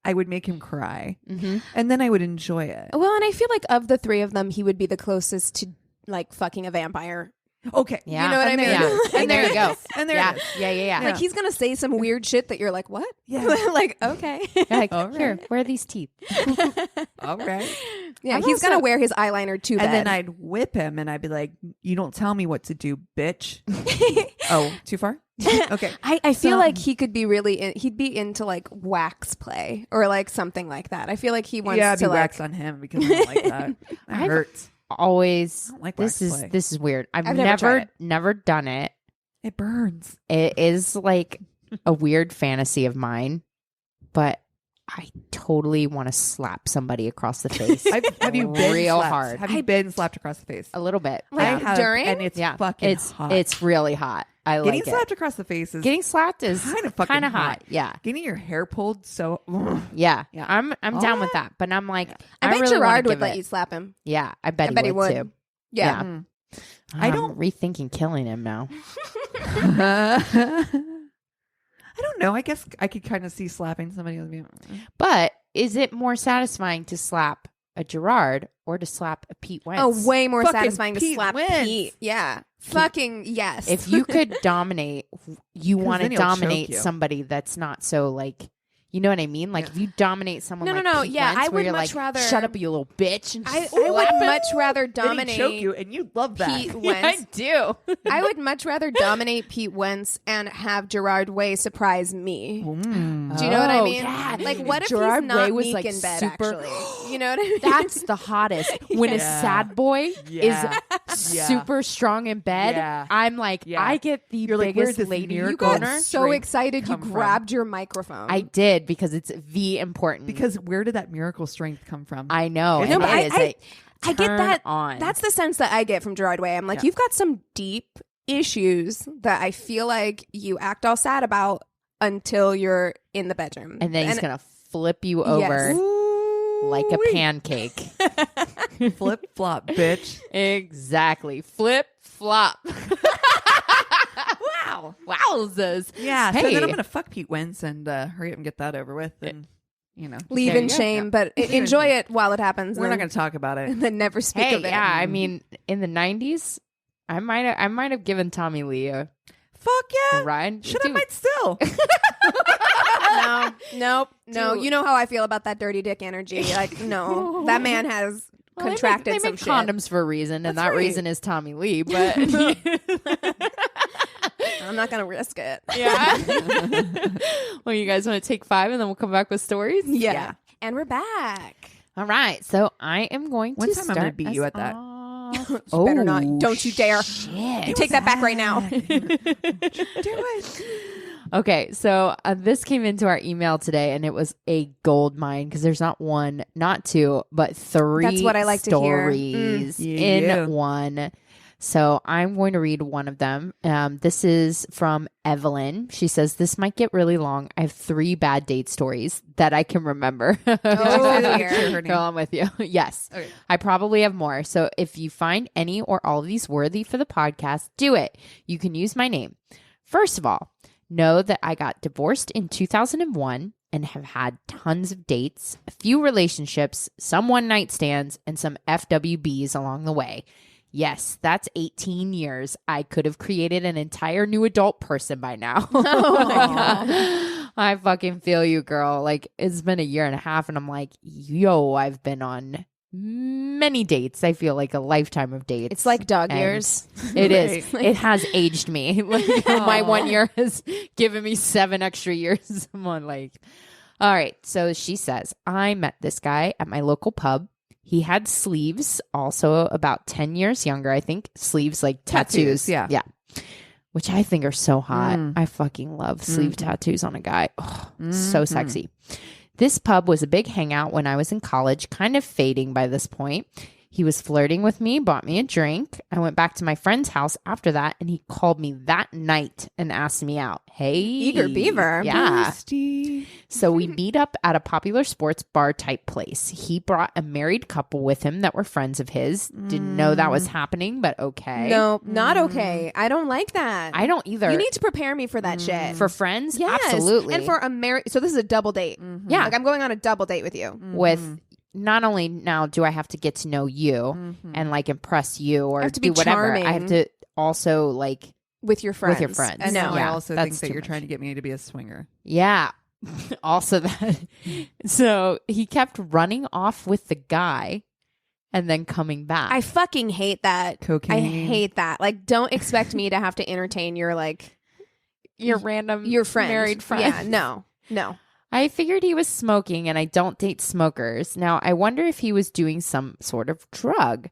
I would make him cry, and then I would enjoy it. Well, and I feel like of the three of them, he would be the closest to like fucking a vampire. Okay. Yeah. You know what I mean? Yeah. And there you go. And there it is. Yeah. Like he's going to say some weird shit that you're like, what? Yeah. Like, okay. Like, here, where are these teeth? All right. Yeah, he's going to wear his eyeliner to bed. And then I'd whip him and I'd be like, you don't tell me what to do, bitch. Oh, too far? Okay. I feel like he could be he'd be into like wax play or like something like that. I feel like he wants to like wax on him because I don't like that. That hurts. Always. I don't like this wax is play. this is weird. I've never never done it. It burns. It is like a weird fantasy of mine, but I totally want to slap somebody across the face. Have you been real slapped? hard? Have you been slapped across the face? A little bit. Like, I have, during? and it's fucking hot. It's really hot. I Getting like slapped it. across the face is Getting slapped is kind of hot. Yeah. Getting your hair pulled so Yeah. Yeah. I'm down with that, but I'm like, I bet really Gerard wanna would give let it. you slap him. Yeah, I bet he would. too. Yeah. Mm. I'm rethinking killing him now. I don't know. I guess I could kind of see slapping somebody with me. But is it more satisfying to slap a Gerard or to slap a Pete Wentz? Oh, way more Fucking satisfying to Pete slap Wentz. Pete. Yeah. Fucking yes. If you could dominate, you want to then he'll choke dominate you. somebody that's not so like, you know what I mean? Like if you dominate someone No, like no, no. Pete Yeah, Wentz, I where would you're much like, rather- shut up, you little bitch. And I just would slap him. much rather Then he'd dominate choke you, and you love that. Pete Yeah, I Wentz. do. I would much rather dominate Pete Wentz and have Gerard Way surprise me. Mm. Do you know what I Oh, mean? yeah. Like, what if Gerard he's not Way was, meek like, in bed, super- actually? You know what I mean? That's the hottest. When a Yeah. sad boy Yeah. is super strong in bed, Yeah. I'm like, Yeah. I get the You're like, where's biggest this lady miracle boner. got so strength excited you come from? grabbed your microphone. I did because it's V important. Because where did that miracle strength come from? I know. No, and but it is like, I get turn that. on. That's the sense that I get from Gerard Way. I'm like, Yeah. you've got some deep issues that I feel like you act all sad about until you're in the bedroom. and then he's gonna flip you over Yes. like a pancake. Flip flop, bitch. Exactly. Flip flop. Wow. Wowzers. Yeah. So Hey. then I'm gonna fuck Pete Wentz and hurry up and get that over with, and leave There in you go. shame, but enjoy it while it happens. we're not and gonna talk about it. and then never speak Hey, of it. yeah. I mean, in the 90s, I might have given Tommy Lee a Fuck yeah. ride. Should I Dude, might still. No. Dude. You know how I feel about that dirty dick energy. Like, no, that man has well, contracted they some make shit. condoms for a reason, and That's that right. reason is Tommy Lee. But I'm not gonna risk it. yeah. Well, you guys want to take 5, and then we'll come back with stories. Yeah. And we're back. All right. So I am going One to time I'm start gonna beat you us at that. off. You better not. Don't you dare. Shit. Take that back right now. Do it. Okay, so this came into our email today, and it was a gold mine because there's not 1, not 2, but 3 That's what I like to hear. stories Yeah. in one. So I'm going to read one of them. This is from Evelyn. She says, this might get really long. I have 3 bad date stories that I can remember. Oh, dear. Her name. Go on with you. Yes. Okay. I probably have more. So if you find any or all of these worthy for the podcast, do it. You can use my name. First of all, know that I got divorced in 2001 and have had tons of dates, a few relationships, some one-night stands, and some FWBs along the way. Yes, that's 18 years. I could have created an entire new adult person by now. Oh my God. I fucking feel you, girl. Like, it's been a year and a half, and I'm like, yo, I've been on many dates. I feel like a lifetime of dates. It's like dog And years. It is. It has aged me. Like, my 1 year has given me 7 extra years. I'm on like, all right. So she says, I met this guy at my local pub. He had sleeves, also about 10 years younger, I think. Sleeves like tattoos. Yeah. Which I think are so hot. I fucking love sleeve tattoos on a guy. Oh, so sexy. This pub was a big hangout when I was in college, kind of fading by this point. He was flirting with me, bought me a drink. I went back to my friend's house after that, and he called me that night and asked me out. Hey. Eager beaver. Yeah. Tostee. So we meet up at a popular sports bar type place. He brought a married couple with him that were friends of his. Didn't know that was happening, but okay. No, not okay. I don't like that. I don't either. You need to prepare me for that shit. For friends? Yes. Absolutely. And for a married, so this is a double date. Yeah. Like I'm going on a double date with you. With not only now do I have to get to know you and like impress you or I have to be do whatever. charming. I have to also like With your friends. With your friends. And now I Yeah, also that's think that too you're much. trying to get me to be a swinger. Yeah. Also that. So he kept running off with the guy and then coming back. I fucking hate that. Cocaine. I hate that. Like, don't expect me to have to entertain your your friend. married friend. Yeah, no. I figured he was smoking, and I don't date smokers. Now, I wonder if he was doing some sort of drug.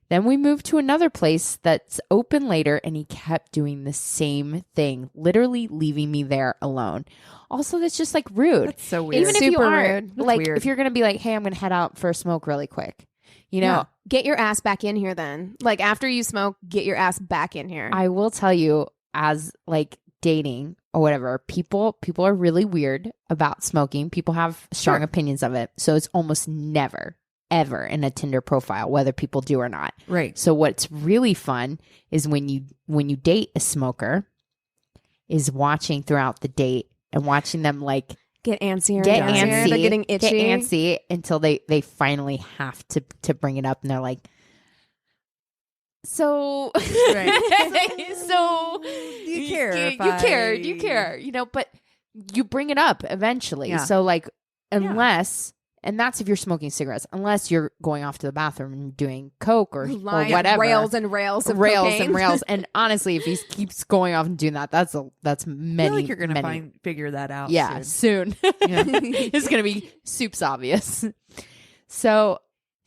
Then we moved to another place that's open later, and he kept doing the same thing, literally leaving me there alone. Also, that's just like rude. That's so weird. Even if you Super are rude. That's like, weird. if you're gonna be like, "Hey, I'm gonna head out for a smoke really quick," you know, Yeah. Get your ass back in here then. Like, after you smoke, get your ass back in here. I will tell you, as like dating or whatever, people are really weird about smoking. People have strong Sure. opinions of it, so it's almost never ever in a Tinder profile, whether people do or not. Right. So what's really fun is when you date a smoker, is watching throughout the date and watching them like get antsy. get They're antsy, getting itchy. get antsy until they finally have to bring it up, and they're like, so Right. so Do you care if do you care, you know, but you bring it up eventually. Yeah. So like, unless and that's if you're smoking cigarettes, unless you're going off to the bathroom and doing coke or whatever. Rails and rails of rails cocaine. and rails. And honestly, if he keeps going off and doing that, that's I many. feel like you're gonna many. figure that out. Yeah, soon. soon. Yeah. It's gonna be soup's obvious. So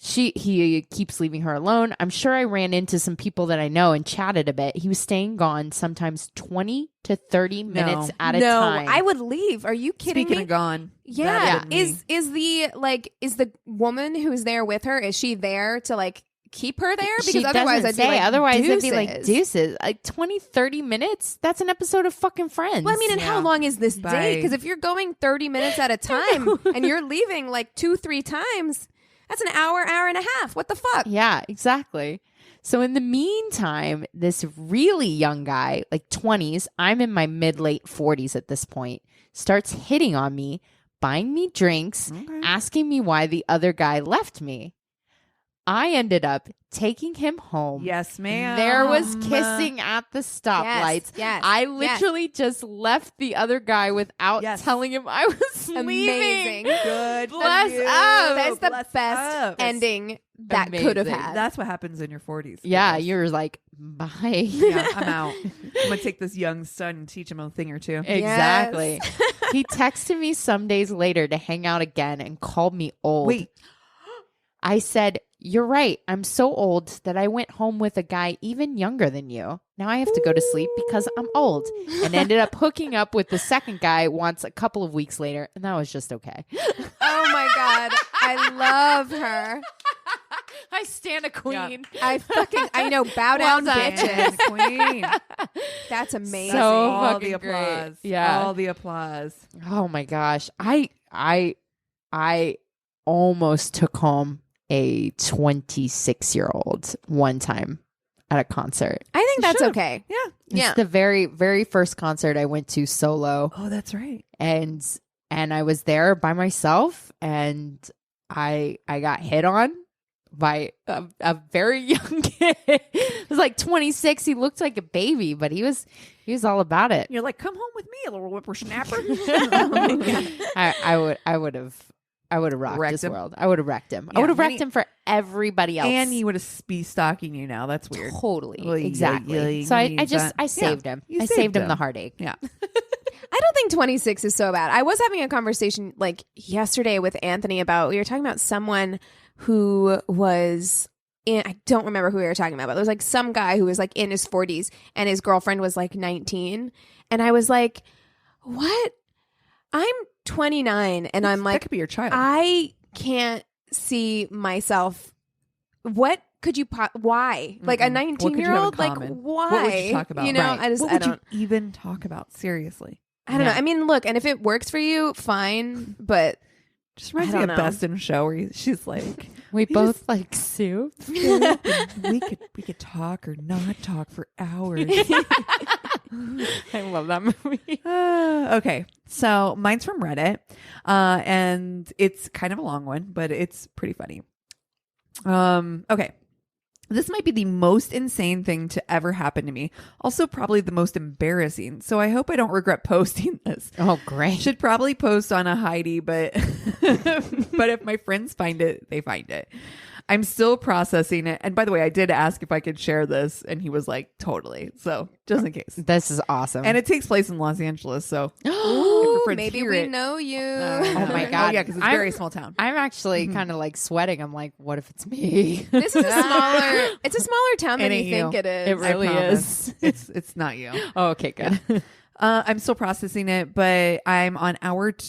he keeps leaving her alone. I'm sure I ran into some people that I know and chatted a bit. He was staying gone sometimes 20 to 30 minutes at a time. No, I would leave. Are you kidding Speaking me? of gone. Yeah. that me. Is the woman who's there with her, is she there to like keep her there? Because She otherwise doesn't I'd say. be like, Otherwise deuces. it'd be like deuces. Like 20, 30 minutes? That's an episode of fucking Friends. Well, I mean, and how Yeah. long is this Bye. date? Because if you're going 30 minutes at a time and you're leaving like 2-3 times, that's an hour and a half. What the fuck? Yeah, exactly. So in the meantime, this really young guy, like 20s, I'm in my mid-late 40s at this point, starts hitting on me, buying me drinks, asking me why the other guy left me. I ended up taking him home. Yes, ma'am. There was kissing at the stoplights. Yes, I yes. literally just left the other guy without Yes. telling him I was Amazing. leaving. Good. Bless for you. up. That's the Bless best up. ending that could have Amazing. had. That's what happens in your 40s. Yeah, girls. you're like, bye. Yeah, I'm out. I'm gonna take this young son and teach him a thing or two. Exactly. He texted me some days later to hang out again and called me old. Wait, I said, "You're right. I'm so old that I went home with a guy even younger than you. Now I have to go to sleep because I'm old." And ended up hooking up with the second guy once a couple of weeks later, and that was just okay. Oh my God. I love her. I stand a queen. I know. Bow down, done. bitches. Queen. That's amazing. So all fucking the great. applause. Yeah. all the applause. Oh my gosh. I almost took home a 26-year-old one time at a concert. I think that's Should've. okay. Yeah. Yeah. It's the very, very first concert I went to solo, Oh, that's right. and I was there by myself, and I got hit on by a very young kid. It was like 26. He looked like a baby, but he was all about it. You're like, come home with me, a little whippersnapper. I would have rocked Wrecked this him. world. I would have wrecked him. I Yeah, would have many- wrecked him for everybody else. And he would be stalking you now. That's weird. Totally. Well, Exactly. yeah, So you I use just that. I saved him. you I saved saved him him. the heartache. Yeah. I don't think 26 is so bad. I was having a conversation like yesterday with Anthony about, we were talking about someone who was I don't remember who we were talking about, but there was like some guy who was like in his 40s and his girlfriend was like 19. And I was like, what? I'm 29 and I'm like, that could be your child. I can't see myself. What could you, why? Like a 19-year-old? Like, why? What would you talk about? You know, Right. I what would don't you even talk about? Seriously. I don't know. I mean, look, and if it works for you, fine. But Just reminds me of Best in Show where she's like, we both like soup. we could talk or not talk for hours. I love that movie. Okay, so mine's from Reddit, and it's kind of a long one, but it's pretty funny. Okay. This might be the most insane thing to ever happen to me. Also, probably the most embarrassing. So I hope I don't regret posting this. Oh, great. Should probably post on a Heidi, but but if my friends find it, they find it. I'm still processing it. And by the way, I did ask if I could share this, and he was like, totally. So just in case. This is awesome. And it takes place in Los Angeles. So maybe we know you. Oh my God. Oh, yeah, because it's a very small town. I'm actually kind of like sweating. I'm like, what if it's me? This is it's a smaller town than you think it is. It really is. It's not you. Oh, okay, good. I'm still processing it, but I'm on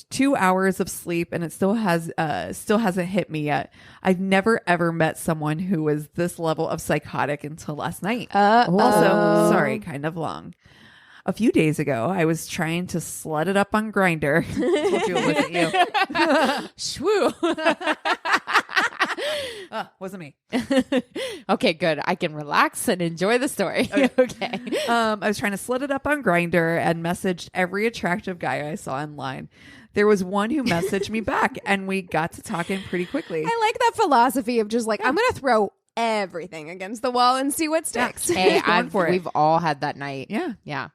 2 hours of sleep, and it still hasn't hit me yet. I've never ever met someone who was this level of psychotic until last night. Also, sorry, kind of long. A few days ago, I was trying to slut it up on Grindr. Told you it wasn't you. Shwoo. Wasn't me. Okay, good. I can relax and enjoy the story. Okay. I was trying to slut it up on Grindr and messaged every attractive guy I saw online. There was one who messaged me back, and we got to talking pretty quickly. I like that philosophy of just like, I'm going to throw everything against the wall and see what sticks. Hey, we've all had that night. Yeah. Yeah.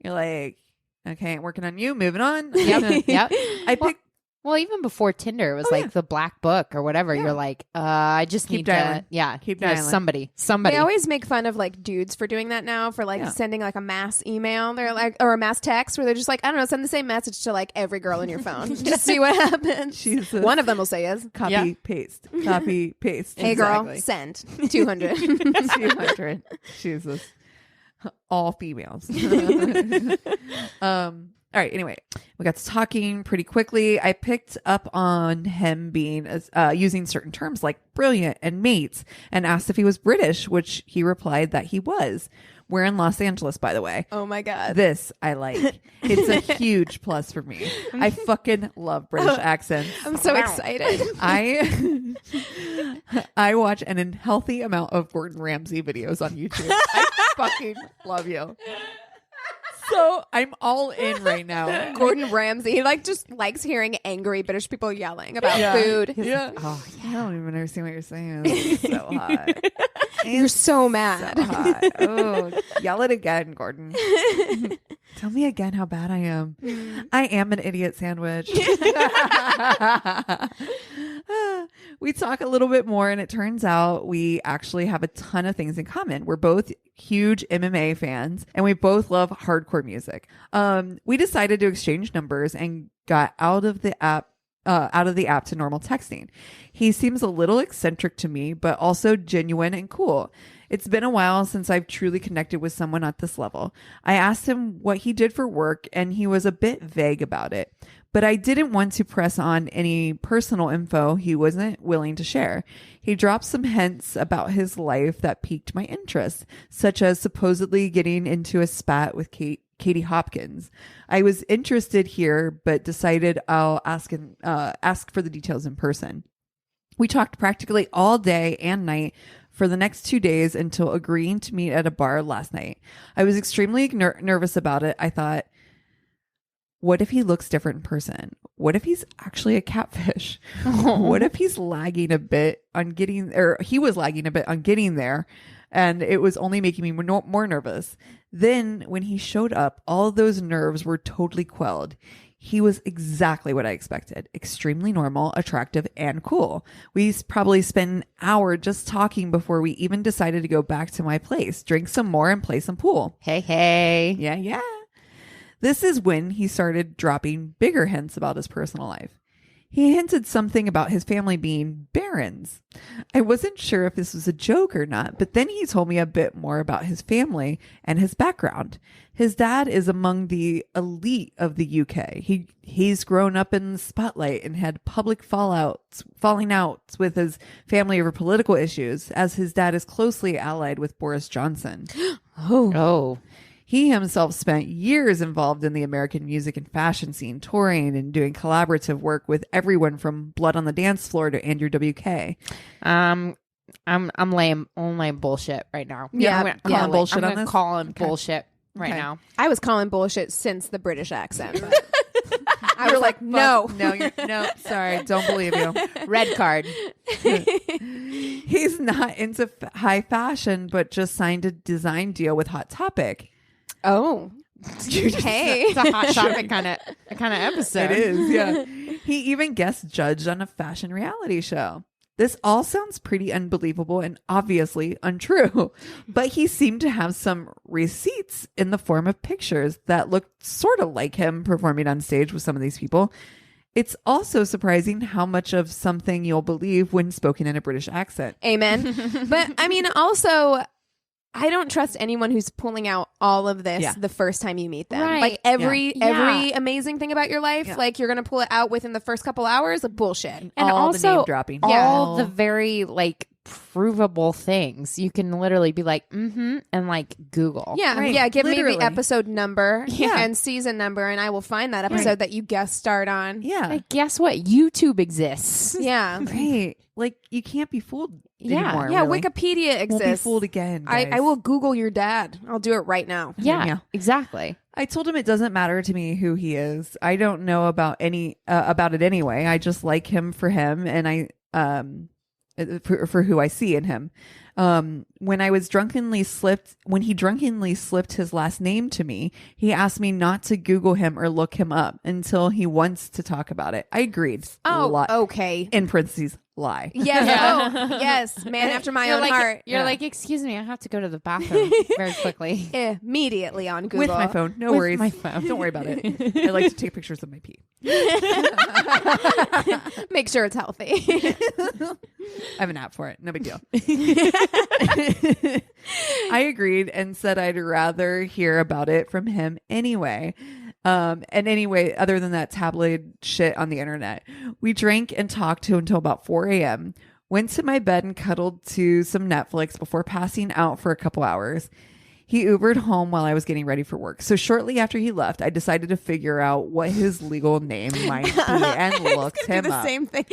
You're like, okay, working on you, moving on. Yep. Yep. I picked. Well, even before Tinder, it was like the black book or whatever. Yeah. You're like, I just Keep need dialing. to, Keep you know, dialing. somebody. They always make fun of like dudes for doing that now, for like sending like a mass email. They're like, or a mass text where they're just like, I don't know, send the same message to like every girl in your phone. Just see what happens. Jesus. One of them will say yes. Copy, paste. Copy, paste. Hey girl, send 200. 200. Jesus. All females. All right. Anyway, we got to talking pretty quickly. I picked up on him being using certain terms like brilliant and mates, and asked if he was British, which he replied that he was. We're in Los Angeles, by the way. Oh my God. This I like. It's a huge plus for me. I fucking love British accents. I'm so excited. I watch an unhealthy amount of Gordon Ramsay videos on YouTube. I fucking love you. So I'm all in right now. Gordon Ramsay, he like just likes hearing angry British people yelling about food. Yeah. Oh, I don't even understand what you're saying. This is so hot. You're so mad. So hot. Oh, yell it again, Gordon. Tell me again how bad I am. I am an idiot sandwich. We talk a little bit more, and it turns out we actually have a ton of things in common. We're both huge MMA fans, and we both love hardcore music. We decided to exchange numbers and got out of the app to normal texting. He seems a little eccentric to me, but also genuine and cool. It's been a while since I've truly connected with someone at this level. I asked him what he did for work, and he was a bit vague about it. But I didn't want to press on any personal info he wasn't willing to share. He dropped some hints about his life that piqued my interest, such as supposedly getting into a spat with Katie Hopkins. I was interested here, but decided I'll ask for the details in person. We talked practically all day and night for the next 2 days until agreeing to meet at a bar last night. I was extremely nervous about it. I thought, what if he looks different in person? What if he's actually a catfish? What if he's lagging a bit on getting, or he was lagging a bit on getting there, and it was only making me more nervous? Then when he showed up, all of those nerves were totally quelled. He was exactly what I expected. Extremely normal, attractive, and cool. We probably spent an hour just talking before we even decided to go back to my place, drink some more, and play some pool. Hey. Yeah. This is when he started dropping bigger hints about his personal life. He hinted something about his family being barons. I wasn't sure if this was a joke or not, but then he told me a bit more about his family and his background. His dad is among the elite of the UK. He's grown up in the spotlight and had public falling outs with his family over political issues, as his dad is closely allied with Boris Johnson. Oh. He himself spent years involved in the American music and fashion scene, touring and doing collaborative work with everyone from Blood on the Dance Floor to Andrew WK. I'm laying bullshit right now. Yeah, I'm calling bullshit on gonna this? call him bullshit right Okay. now. I was calling bullshit since the British accent. But I was like, no. No, sorry, don't believe you. Red card. He's not into high fashion, but just signed a design deal with Hot Topic. Oh. Hey. It's a hot topic kind of episode. It is, yeah. He even guest judged on a fashion reality show. This all sounds pretty unbelievable and obviously untrue, but he seemed to have some receipts in the form of pictures that looked sort of like him performing on stage with some of these people. It's surprising how much of something you'll believe when spoken in a British accent. Amen. But I mean, also, I don't trust anyone who's pulling out all of this the first time you meet them. Right. Like every amazing thing about your life, like you're going to pull it out within the first couple hours of bullshit. And all also, the name dropping. all the very like provable things. You can literally be like, and like Google. Yeah, Right. yeah. Give me Literally. the episode number Yeah. and season number, and I will find that episode that you guest starred on. Yeah. Like, guess what? YouTube exists. Yeah. Right. Like, you can't be fooled anymore. Yeah, really. Wikipedia Won't be exists. fooled again, I guys. will Google your dad. I'll do it right now. Yeah, exactly. I told him it doesn't matter to me who he is. I don't know about it anyway. I just like him for him, and I for who I see in him. When he drunkenly slipped his last name to me, he asked me not to Google him or look him up until he wants to talk about it. I agreed. Oh, okay. In parentheses, lie. Yes. Yeah. Oh, yes. Man after my You're own like, heart. You're like, excuse me, I have to go to the bathroom very quickly. Immediately on Google. With my phone. No With worries. my phone. Don't worry about it. I like to take pictures of my pee. Make sure it's healthy. I have an app for it. No big deal. I agreed and said I'd rather hear about it from him anyway. And anyway, other than that tabloid shit on the internet, we drank and talked until about 4 a.m. Went to my bed and cuddled to some Netflix before passing out for a couple hours. He Ubered home while I was getting ready for work. So shortly after he left, I decided to figure out what his legal name might be and looked him up. Same thing.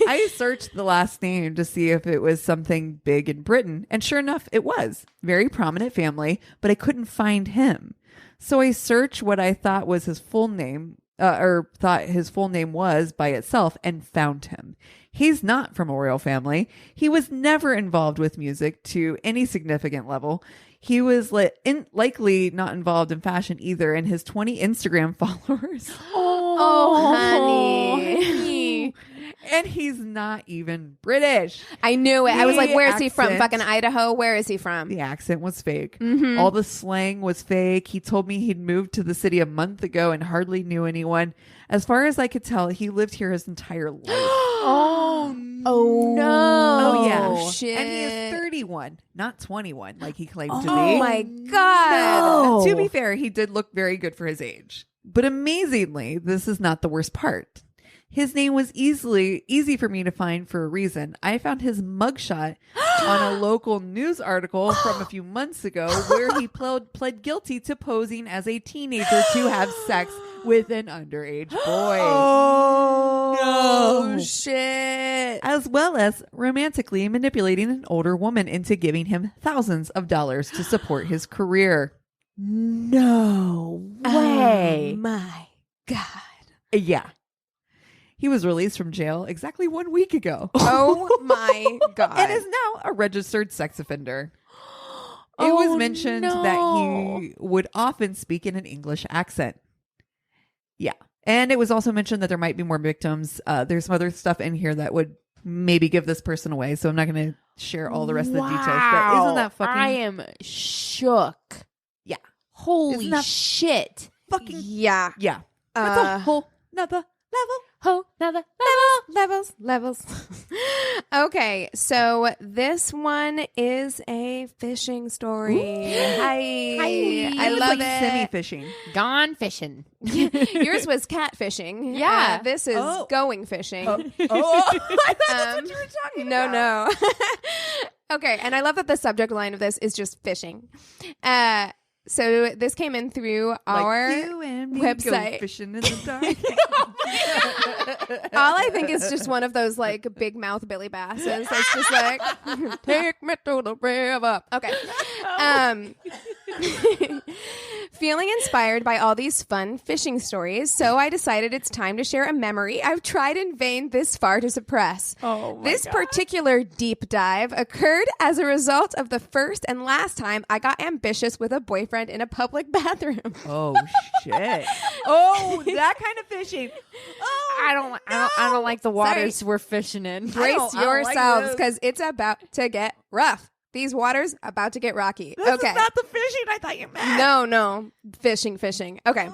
I searched the last name to see if it was something big in Britain, and sure enough, it was. Very prominent family, but I couldn't find him. So I searched what I thought was his full name, thought his full name was by itself, and found him. He's not from a royal family. He was never involved with music to any significant level. He was likely not involved in fashion either, and his 20 Instagram followers. Oh, honey. And he's not even British. I knew it. I was like, The where is he from? accent- Fucking Idaho? Where is he from? The accent was fake. All the slang was fake. He told me he'd moved to the city a month ago and hardly knew anyone. As far as I could tell, he lived here his entire life. Oh no. Oh, yeah. Shit. And he is 31, not 21, like he claimed to be. Oh my God. To be fair, he did look very good for his age. But amazingly, this is not the worst part. His name was easy for me to find for a reason. I found his mugshot on a local news article from a few months ago where he pled guilty to posing as a teenager to have sex with an underage boy. Oh, No. shit. As well as romantically manipulating an older woman into giving him thousands of dollars to support his career. No way. Oh my God. Yeah. He was released from jail exactly 1 week ago. Oh my God. And is now a registered sex offender. It was mentioned that he would often speak in an English accent. Yeah. And it was also mentioned that there might be more victims. There's some other stuff in here that would maybe give this person away. So I'm not going to share all the rest of the details. But isn't that fucking... I am shook. Yeah. Holy Isn't that shit. fucking Yeah. yeah. That's a whole nother level. Oh, another Levels. Okay, so this one is a fishing story. Hi. I was love like it. semi-fishing. gone fishing. Yours was catfishing. Yeah. This is going fishing. I thought that's what you were talking about. No. Okay, and I love that the subject line of this is just fishing. So this came in through our you and me website. Go fishing in the dark. All I think is just one of those like big mouth Billy Basses. That's just like, take me to the river. Okay. Feeling inspired by all these fun fishing stories, so I decided it's time to share a memory I've tried in vain this far to suppress. This particular deep dive occurred as a result of the first and last time I got ambitious with a boyfriend in a public bathroom. Oh shit. Oh, that kind of fishing. Oh, I don't like the waters we're fishing in. Brace don't like yourselves this. because it's about to get rough. These waters about to get rocky. this Okay. is not the fishing I thought you meant. No. Fishing. Okay.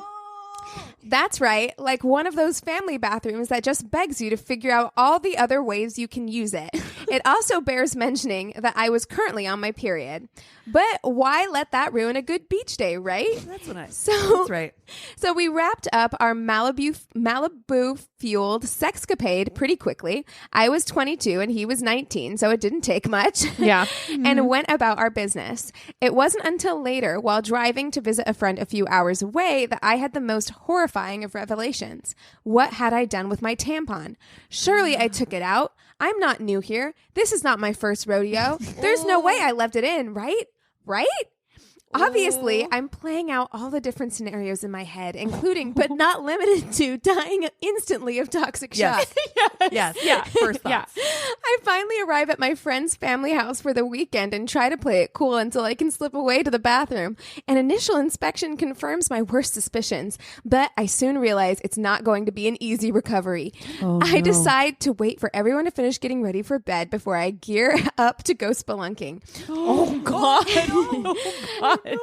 That's right. Like one of those family bathrooms that just begs you to figure out all the other ways you can use it. It also bears mentioning that I was currently on my period. But why let that ruin a good beach day, right? That's what I. So- That's right. So we wrapped up our Malibu fueled sexcapade pretty quickly. I was 22 and he was 19, so it didn't take much. Yeah. And went about our business. It wasn't until later, while driving to visit a friend a few hours away, that I had the most horrifying of revelations. What had I done with my tampon? Surely I took it out. I'm not new here. This is not my first rodeo. There's no way I left it in, right? Right? Obviously, I'm playing out all the different scenarios in my head, including but not limited to dying instantly of toxic shock. Yes. Yeah. First thoughts. I finally arrive at my friend's family house for the weekend and try to play it cool until I can slip away to the bathroom. An initial inspection confirms my worst suspicions, but I soon realize it's not going to be an easy recovery. I decide to wait for everyone to finish getting ready for bed before I gear up to go spelunking. Oh God.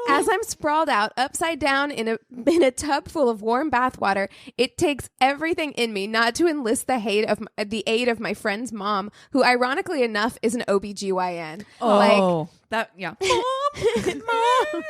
As I'm sprawled out upside down in a tub full of warm bath water, it takes everything in me not to enlist the aid of my friend's mom, who ironically enough is an OBGYN. Oh, that yeah. Mom.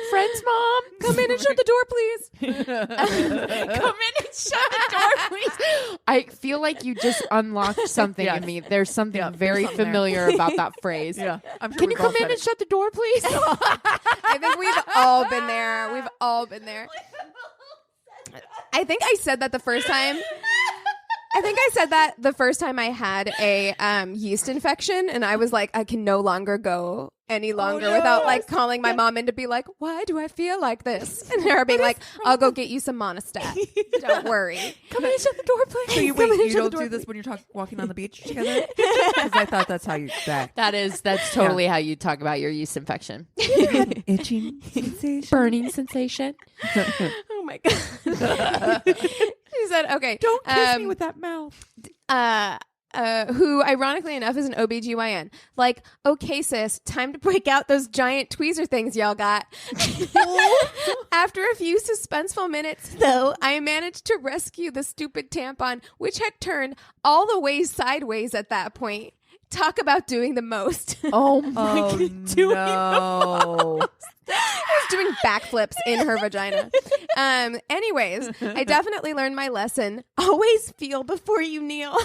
Friend's mom, Come in and shut the door, please. come in and shut the door, please. I feel like you just unlocked something in me. There's something very something there. familiar about that phrase. Yeah. I'm sure Can you we've all come in said and it. shut the door, please? I think we've all been there. We've all been there. I think I said that the first time. I had a yeast infection, and I was like, I can no longer go any longer without like calling my mom in to be like, why do I feel like this? And her being like, I'll go get you some Monistat. Don't worry. Come in and shut the door, please. So you don't do this when you're walking on the beach together? Because I thought that's how you that. That's totally how you talk about your yeast infection. Itching sensation. Burning sensation. Oh my God. She said, okay. Don't kiss me with that mouth. Who ironically enough is an OBGYN. Like, okay, sis, time to break out those giant tweezer things y'all got. After a few suspenseful minutes, though, I managed to rescue the stupid tampon, which had turned all the way sideways at that point. Talk about doing the most. Oh my Oh God. no. I was doing backflips in her vagina. Anyways, I definitely learned my lesson. Always feel before you kneel.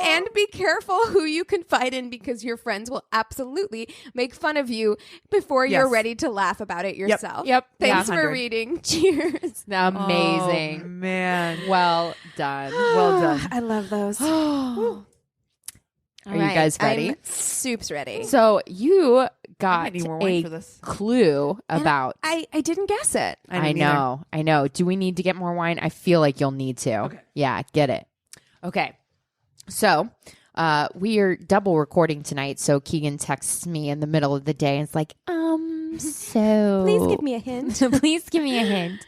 And be careful who you confide in, because your friends will absolutely make fun of you before you're ready to laugh about it yourself. Yep. Thanks Yeah. for 100. reading. Cheers. Amazing. Oh, man. Well done. Well done. I love those. Are you guys ready? I'm soups ready. So you I got might need more wine for a this. clue about. I didn't guess it. I know. Do we need to get more wine? I feel like you'll need to. Okay. Yeah, get it. Okay. So we are double recording tonight. So Keegan texts me in the middle of the day and it's like, so Please give me a hint. please give me a hint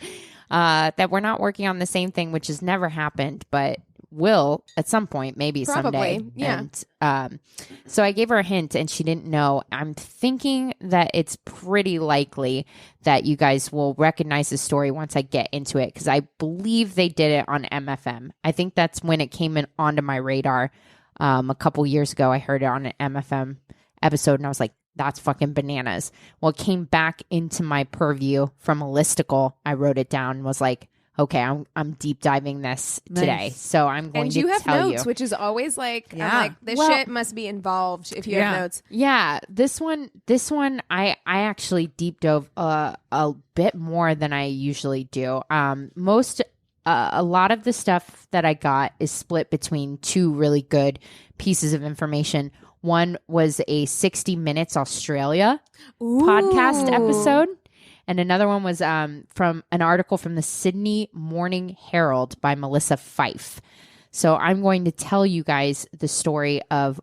that we're not working on the same thing, which has never happened, but will at some point, maybe Probably, someday. yeah. And so I gave her a hint and she didn't know. I'm thinking that it's pretty likely that you guys will recognize the story once I get into it, because I believe they did it on MFM. I think that's when it came in onto my radar a couple years ago. I heard it on an MFM episode and I was like, that's fucking bananas. Well, it came back into my purview from a listicle. I wrote it down and was like, okay, I'm deep diving this today. So I'm going to tell you. And you have notes, which is always like, Yeah. I'm like, this shit must be involved if you have notes. Yeah, this one, I actually deep dove a bit more than I usually do. A lot of the stuff that I got is split between two really good pieces of information. One was a 60 Minutes Australia podcast episode. And another one was from an article from the Sydney Morning Herald by Melissa Fife. So I'm going to tell you guys the story of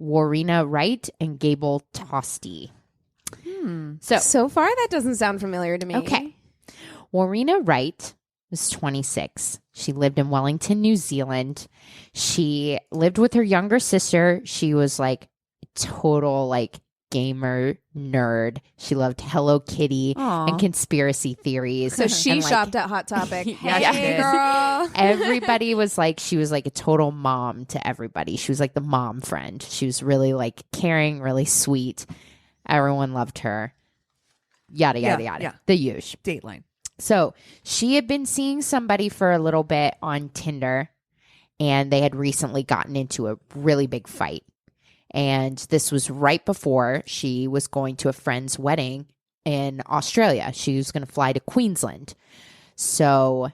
Warriena Wright and Gable Tostee. So far, that doesn't sound familiar to me. Okay. Warriena Wright was 26. She lived in Wellington, New Zealand. She lived with her younger sister. She was like total like gamer nerd. She loved Hello Kitty and conspiracy theories. So she and, like, shopped at Hot Topic. Yeah, Hey, girl. everybody was like, she was like a total mom to everybody. She was like the mom friend. She was really like caring, really sweet. Everyone loved her. Yada, yada, yada. Yeah. The usual. Dateline. So she had been seeing somebody for a little bit on Tinder, and they had recently gotten into a really big fight. And this was right before she was going to a friend's wedding in Australia. She was going to fly to Queensland. So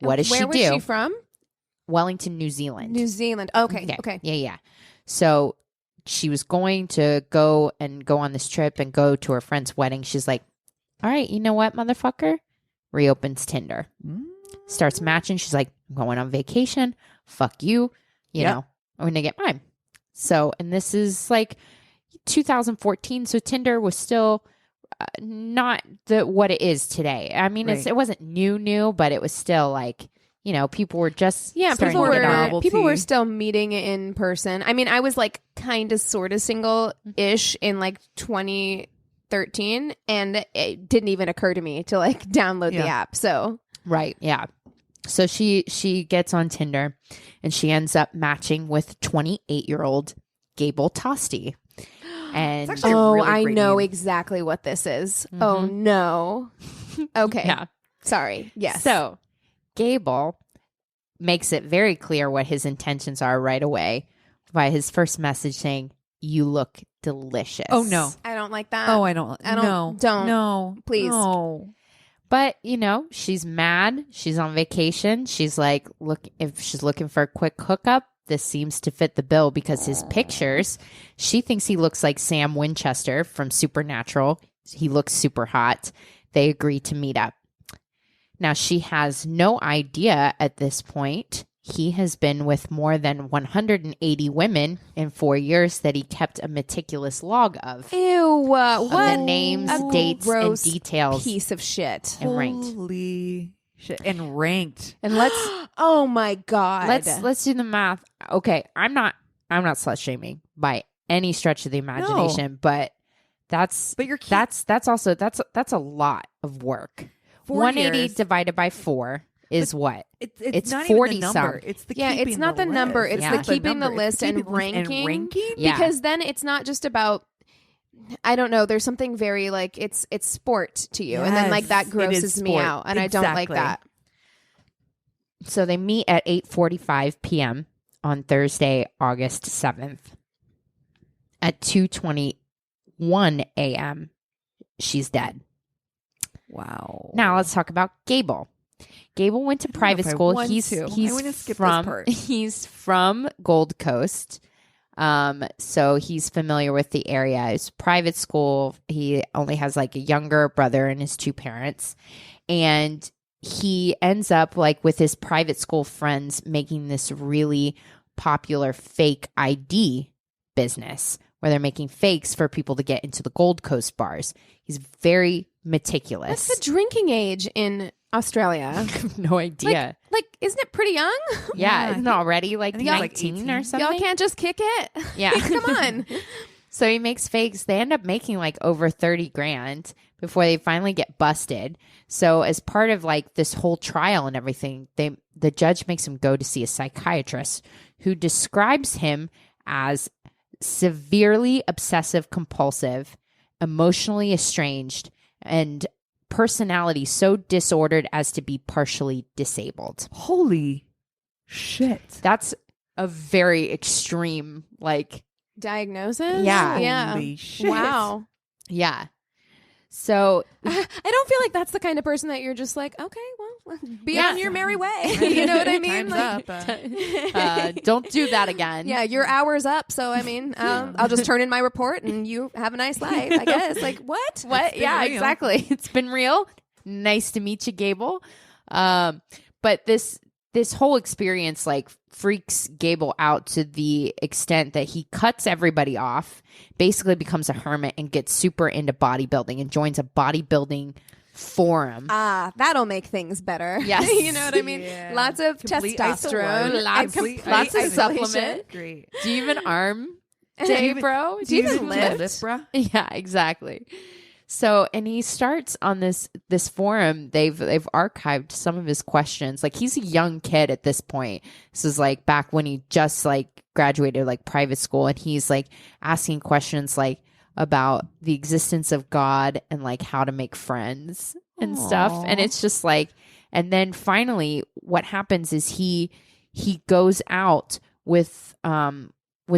what does she do? Where was she from? Wellington, New Zealand. New Zealand. Okay. Yeah. So she was going to go on this trip and go to her friend's wedding. She's like, all right, you know what, motherfucker? Reopens Tinder. Starts matching. She's like, I'm going on vacation. Fuck you. You know, I'm going to get mine. So, and this is like 2014. So Tinder was still not what it is today. I mean, Right. it wasn't new, but it was still like, you know, people were just starting people to get on it. people were still meeting in person. I mean, I was like kind of sort of single-ish in like 2013, and it didn't even occur to me to like download the app. So Right. Yeah. So she gets on Tinder and she ends up matching with 28-year-old Gable Tostee. And It's actually a really I great know name. exactly what this is. Oh no. Okay. yeah. Sorry. Yes. So Gable makes it very clear what his intentions are right away by his first message saying, "You look delicious." Oh, no. I don't like that. Oh, I don't. No. Don't. No. Please. No. But, you know, she's mad. She's on vacation. She's like, if she's looking for a quick hookup, this seems to fit the bill because his pictures, she thinks he looks like Sam Winchester from Supernatural. He looks super hot. They agree to meet up. Now, she has no idea at this point. He has been with more than 180 women in 4 years that he kept a meticulous log of. Ew. What? Of the names, A dates, and gross details. piece of shit. And ranked. Holy shit. And ranked. And let's Oh my god. let's do the math. Okay, I'm not slut shaming by any stretch of the imagination, but that's But you're cute. that's also that's a lot of work. 4 180 years. divided by 4 is what? It's not 40 even the number. some. It's the Yeah, keeping it's not the number. list. It's Yeah. the keeping the number. list It's and keeping the list ranking. and ranking. Yeah. Because then it's not just about, I don't know, there's something very like it's sport to you. And then like that Yes, it is grosses me sport. out. And I don't like Exactly. that. So they meet at 8:45 p.m. on Thursday, August 7th. At 2:21 a.m., she's dead. Wow. Now let's talk about Gable. Gable went to don't know private if I school. want He's to. I he's wanna skip this from part. he's from Gold Coast. So he's familiar with the area. It's private school. He only has like a younger brother and his 2 parents. And he ends up like with his private school friends making this really popular fake ID business where they're making fakes for people to get into the Gold Coast bars. He's very meticulous. What's the drinking age in Australia? I have no idea. Like, isn't it pretty young? Yeah, isn't it already like think it was, 19 like, or 18. something? Y'all can't just kick it. Yeah. Come on. So he makes fakes. They end up making like over 30 grand before they finally get busted. So as part of like this whole trial and everything, the judge makes him go to see a psychiatrist who describes him as severely obsessive compulsive, emotionally estranged, and personality so disordered as to be partially disabled. Holy shit. That's a very extreme, like, Diagnosis? Yeah. Yeah. Holy shit. Wow. yeah. So I don't feel like that's the kind of person that you're just like, okay, well, be Yeah. on your merry way. You know what I mean? Time's Like, up. don't do that again. yeah, your hour's up. So, I mean, I'll just turn in my report and you have a nice life, I guess. Like, what? What? Yeah, real. exactly. It's been real. Nice to meet you, Gable. But this whole experience like freaks Gable out to the extent that he cuts everybody off, basically becomes a hermit, and gets super into bodybuilding and joins a bodybuilding forum. That'll make things better. Yes. You know what I mean? Yeah. Lots of Complete testosterone. isolation. Lots- complete lots of isolation. supplement. Great. Do you even arm day, bro? do you even lift? bruh? Yeah, exactly. So, and he starts on this forum. They've archived some of his questions. Like, he's a young kid at this point. This is like back when he just like graduated like private school, and he's like asking questions like about the existence of God and like how to make friends and stuff. And it's just like, and then finally what happens is he goes out with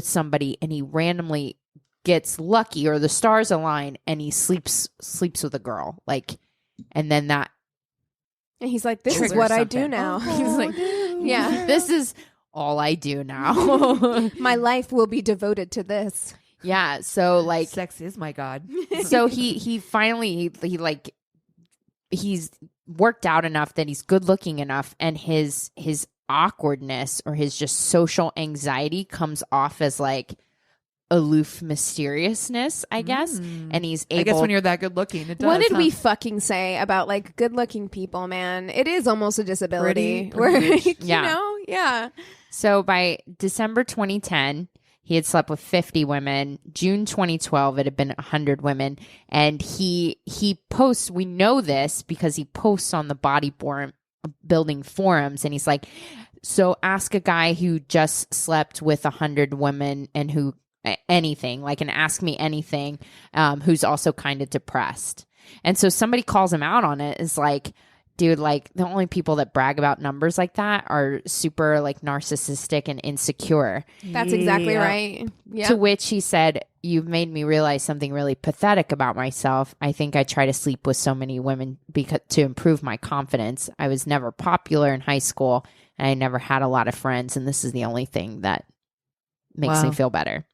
somebody, and he randomly gets lucky, or the stars align, and he sleeps with a girl, like, and then that And he's like, this is Triggers what I something. do now. he's like, Yeah. this is all I do now. My life will be devoted to this. Yeah, so like, Sex is my god. so he finally he like, he's worked out enough that he's good looking enough, and his awkwardness or his just social anxiety comes off as like aloof mysteriousness, I guess. And he's able, I guess when you're that good looking, it does. What did huh? we fucking say about like good looking people, man? It is almost a disability. Pretty Where, much. you Yeah. know? Yeah. So by December 2010, he had slept with 50 women. June 2012, it had been 100 women. And he posts, we know this because he posts on the building forums, and he's like, so ask a guy who just slept with 100 women and who anything, like, and ask me anything, who's also kind of depressed. And so somebody calls him out on it, is like, dude, like, the only people that brag about numbers like that are super like narcissistic and insecure. That's exactly Yeah. right. Yeah. To which he said, you've made me realize something really pathetic about myself. I think I try to sleep with so many women to improve my confidence. I was never popular in high school, and I never had a lot of friends, and this is the only thing that makes me Wow. feel better.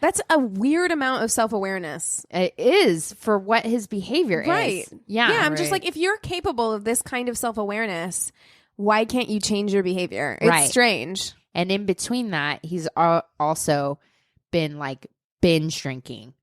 That's a weird amount of self-awareness. It is for what his behavior Right. is. Yeah. Yeah, I'm just right. like, if you're capable of this kind of self-awareness, why can't you change your behavior? It's Right. strange. And in between that, he's also been like binge drinking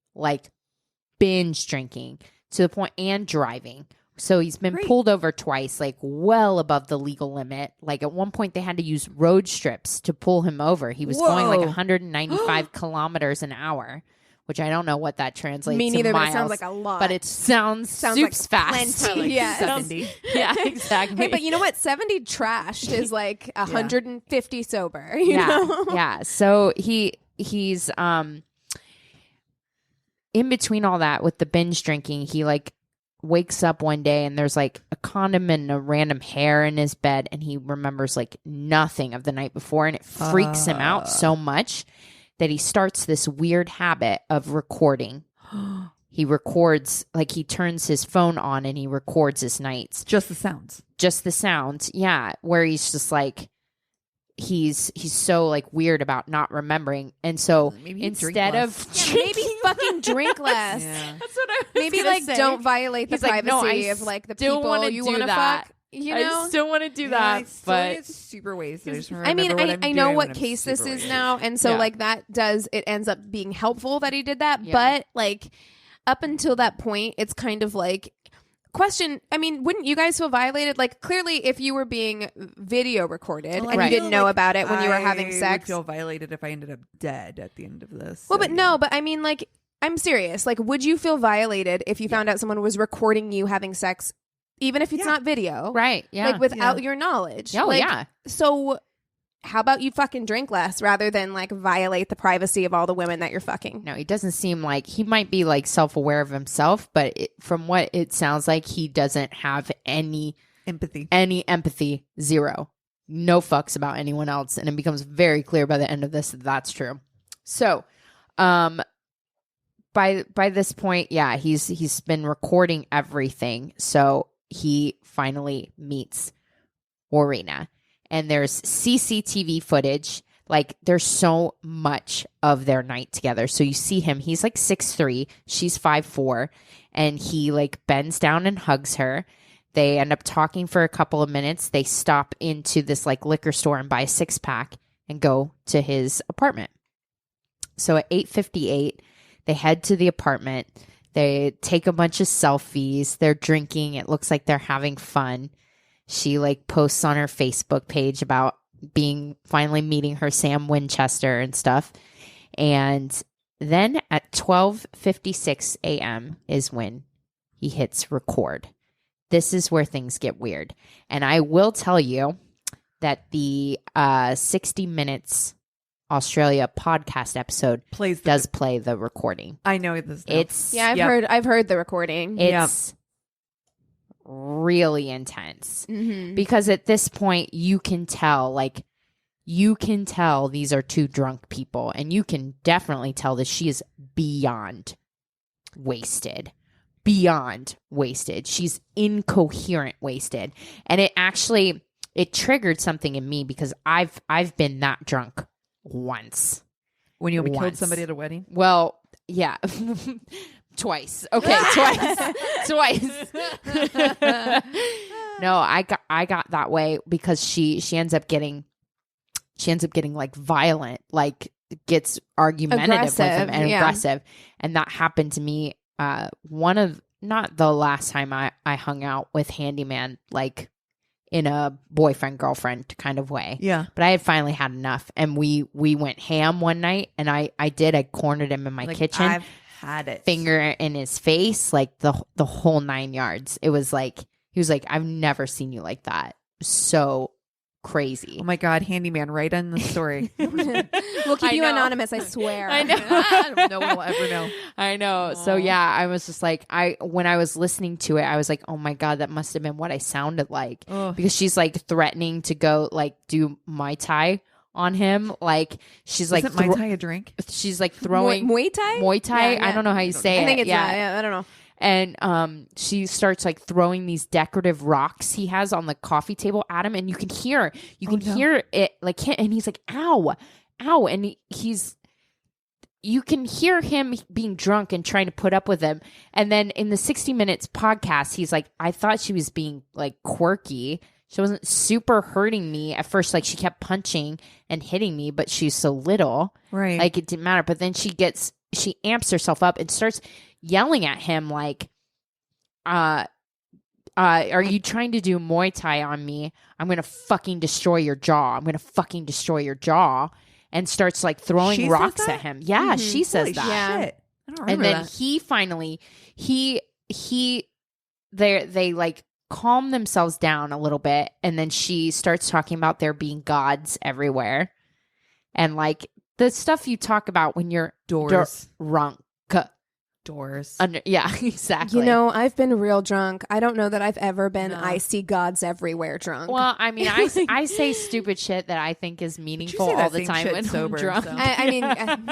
to the point, and driving. So he's been Great. pulled over twice, like well above the legal limit. Like at one point they had to use road strips to pull him over. He was going like Whoa. 195 kilometers an hour, which I don't know what that translates Me to neither, but miles, it sounds like a lot. but it sounds Sounds soups like fast. plenty. Like Yeah. 70. Yeah, exactly. Hey, but you know what? 70 trashed is like 150 sober. You yeah, know? yeah. So he's in between all that with the binge drinking, he like wakes up one day and there's like a condom and a random hair in his bed, and he remembers like nothing of the night before, and it freaks him out so much that he starts this weird habit of recording. He records, like, he turns his phone on and he records his nights. Just the sounds. Just the sounds. Yeah. Where he's just like, he's so like weird about not remembering. And so Maybe you drink instead less. of Yeah, maybe fucking drink less. Yeah. that's what I was Maybe gonna like say. don't violate the He's like, no, privacy I of like the still people wanna you do want to that. fuck. You I know? still want to do Yeah, that, I still but get super wasted. I just I mean, remember what I'm I know doing what when I'm case this super is wasted. now, and so Yeah. like that does, it ends up being helpful that he did that, Yeah. but like up until that point, it's kind of like question, I mean, wouldn't you guys feel violated? Like, clearly, if you were being video recorded Well, and I you feel didn't know like about it when you were I having would sex. feel violated if I ended up dead at the end of this. Well, but no, but I mean, like, I'm serious. Like, would you feel violated if you found out someone was recording you having sex, even if it's not video? Right. Yeah. Like, without your knowledge. Oh, like, yeah. So how about you fucking drink less rather than like violate the privacy of all the women that you're fucking? No, he doesn't seem like he might be like self-aware of himself, but from what it sounds like, he doesn't have any empathy, zero, no fucks about anyone else. And it becomes very clear by the end of this that that's true. So, by this point, yeah, he's been recording everything. So he finally meets Warriena. And there's CCTV footage. Like, there's so much of their night together. So you see him. He's like 6'3". She's 5'4". And he like bends down and hugs her. They end up talking for a couple of minutes. They stop into this like liquor store and buy a 6-pack and go to his apartment. So at 8:58, they head to the apartment. They take a bunch of selfies. They're drinking. It looks like they're having fun. She like posts on her Facebook page about finally meeting her Sam Winchester and stuff. And then at 12:56 a.m. is when he hits record. This is where things get weird. And I will tell you that the 60 Minutes Australia podcast episode does play the recording. I know this. I've heard the recording. It's really intense because at this point you can tell these are two drunk people, and you can definitely tell that she is beyond wasted. She's incoherent wasted. And it triggered something in me because I've been that drunk once. When you killed somebody at a wedding? Well, yeah. Twice. Okay, twice. No, I got that way because she ends up getting like violent, like gets argumentative with him and aggressive. And that happened to me not the last time I hung out with Handyman, like in a boyfriend girlfriend kind of way. Yeah. But I had finally had enough, and we went ham one night, and I cornered him in my kitchen. I've had it. Finger in his face, like the whole 9 yards. It was like, he was like, I've never seen you like that. So crazy. Oh my God, Handyman, write in the story. We'll keep you anonymous, I swear. I know. No one will ever know. I know. Aww. So yeah, I was just like, when I was listening to it, I was like, oh my God, that must have been what I sounded like. Ugh. Because she's like threatening to go like do Mai Tai on him. Like she's like, isn't Mai Tai a drink? She's like throwing Muay Thai. Muay Thai. Yeah. I don't know how you say it. I think it's I don't know. And she starts like throwing these decorative rocks he has on the coffee table at him, and you can hear it like, and he's like, ow, and you can hear him being drunk and trying to put up with him. And then in the 60 Minutes podcast, he's like, I thought she was being like quirky. She wasn't super hurting me at first. Like she kept punching and hitting me, but she's so little, right? Like it didn't matter. But then she amps herself up and starts yelling at him like, are you trying to do Muay Thai on me? I'm going to fucking destroy your jaw. And starts like throwing rocks at him. Yeah, she says that. Yeah. Shit. I don't remember and then that. he finally, they like calm themselves down a little bit. And then she starts talking about there being gods everywhere. And like the stuff you talk about when you're drunk. Doors. Yeah, exactly. You know, I've been real drunk. I don't know that I've ever been I see gods everywhere drunk. Well, I mean, I say stupid shit that I think is meaningful all the time when sober, I'm drunk. So. I mean,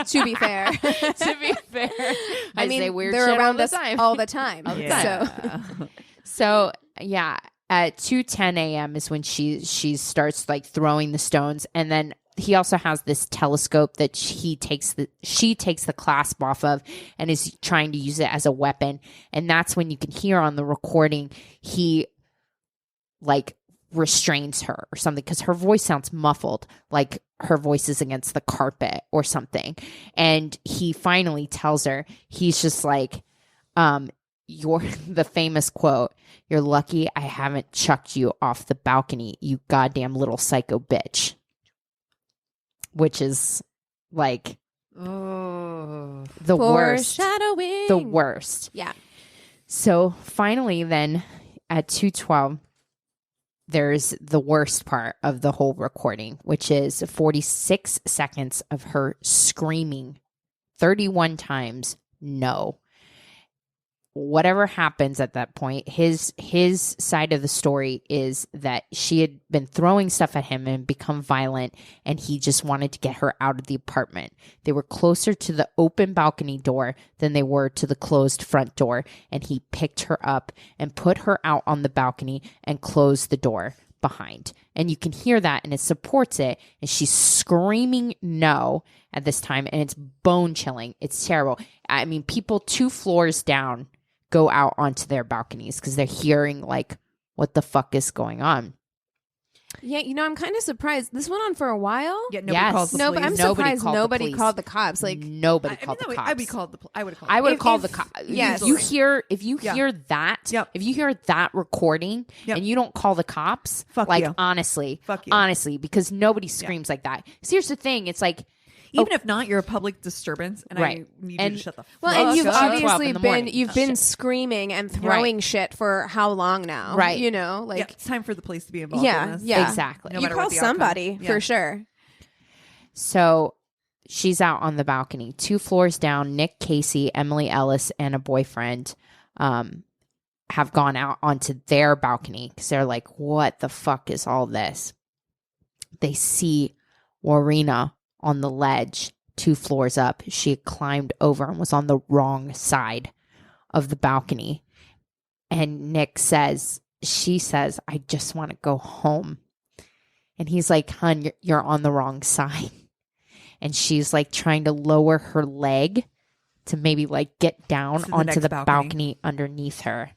to be fair. I say weird they're shit around all the time. all the time. Yeah. So yeah, at 2:10 a.m. is when she starts like throwing the stones, and then he also has this telescope that she takes the clasp off of and is trying to use it as a weapon. And that's when you can hear on the recording, he like restrains her or something because her voice sounds muffled, like her voice is against the carpet or something. And he finally tells her, he's just like, the famous quote, "You're lucky I haven't chucked you off the balcony, you goddamn little psycho bitch." Which is like the worst. Foreshadowing. The worst. Yeah. So finally then at 2:12, there's the worst part of the whole recording, which is 46 seconds of her screaming 31 times no. Whatever happens at that point, his side of the story is that she had been throwing stuff at him and become violent, and he just wanted to get her out of the apartment. They were closer to the open balcony door than they were to the closed front door, and he picked her up and put her out on the balcony and closed the door behind. And you can hear that, and it supports it, and she's screaming no at this time, and it's bone chilling. It's terrible. I mean, people 2 floors down go out onto their balconies because they're hearing like, what the fuck is going on? Yeah, I'm kind of surprised. This went on for a while. Yeah, nobody calls the No, police. but I'm surprised nobody called the cops. Like nobody called the cops. I would have called the cops. Yes. If you hear that, Yep. if you hear that recording and you don't call the cops, Fuck like you. honestly, Fuck you. honestly, because nobody screams like that. So here's the thing: it's like, Even if not, you're a public disturbance, and Right. I need And- you to shut the fuck Well, up. and you've Shut up. 12 obviously in the been morning. been screaming and throwing shit for how long now? Right. Like Yeah, it's time for the police to be involved. Yeah, in this. yeah. Exactly. No you matter call what the outcome. somebody Yeah. for sure. So she's out on the balcony. 2 floors down, Nick, Casey, Emily Ellis, and a boyfriend have gone out onto their balcony because they're like, what the fuck is all this? They see Warriena on the ledge 2 floors up. She had climbed over and was on the wrong side of the balcony. And she says, I just want to go home. And he's like, hun, you're on the wrong side. And she's like trying to lower her leg to maybe like get down onto the balcony underneath her.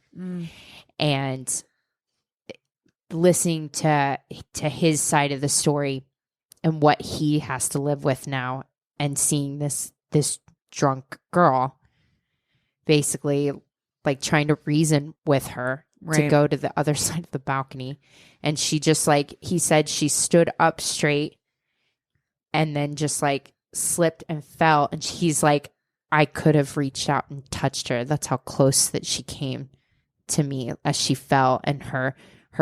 And listening to his side of the story and what he has to live with now, and seeing this drunk girl basically like trying to reason with her to go to the other side of the balcony. And she just like, he said she stood up straight and then just like slipped and fell. And he's like, I could have reached out and touched her. That's how close that she came to me as she fell, and her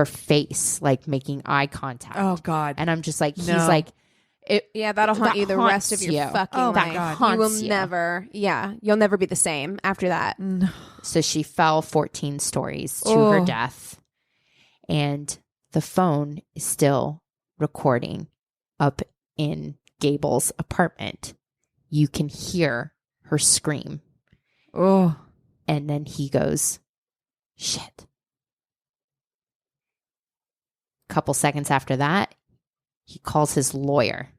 face like making eye contact. Oh God. And I'm just like, he's No. like, That'll haunt you the rest of your fucking Oh my life. God. You will Haunts you. never, you'll never be the same after that. No. So she fell 14 stories to her death. And the phone is still recording up in Gable's apartment. You can hear her scream. Oh. And then he goes, shit. Couple seconds after that, he calls his lawyer.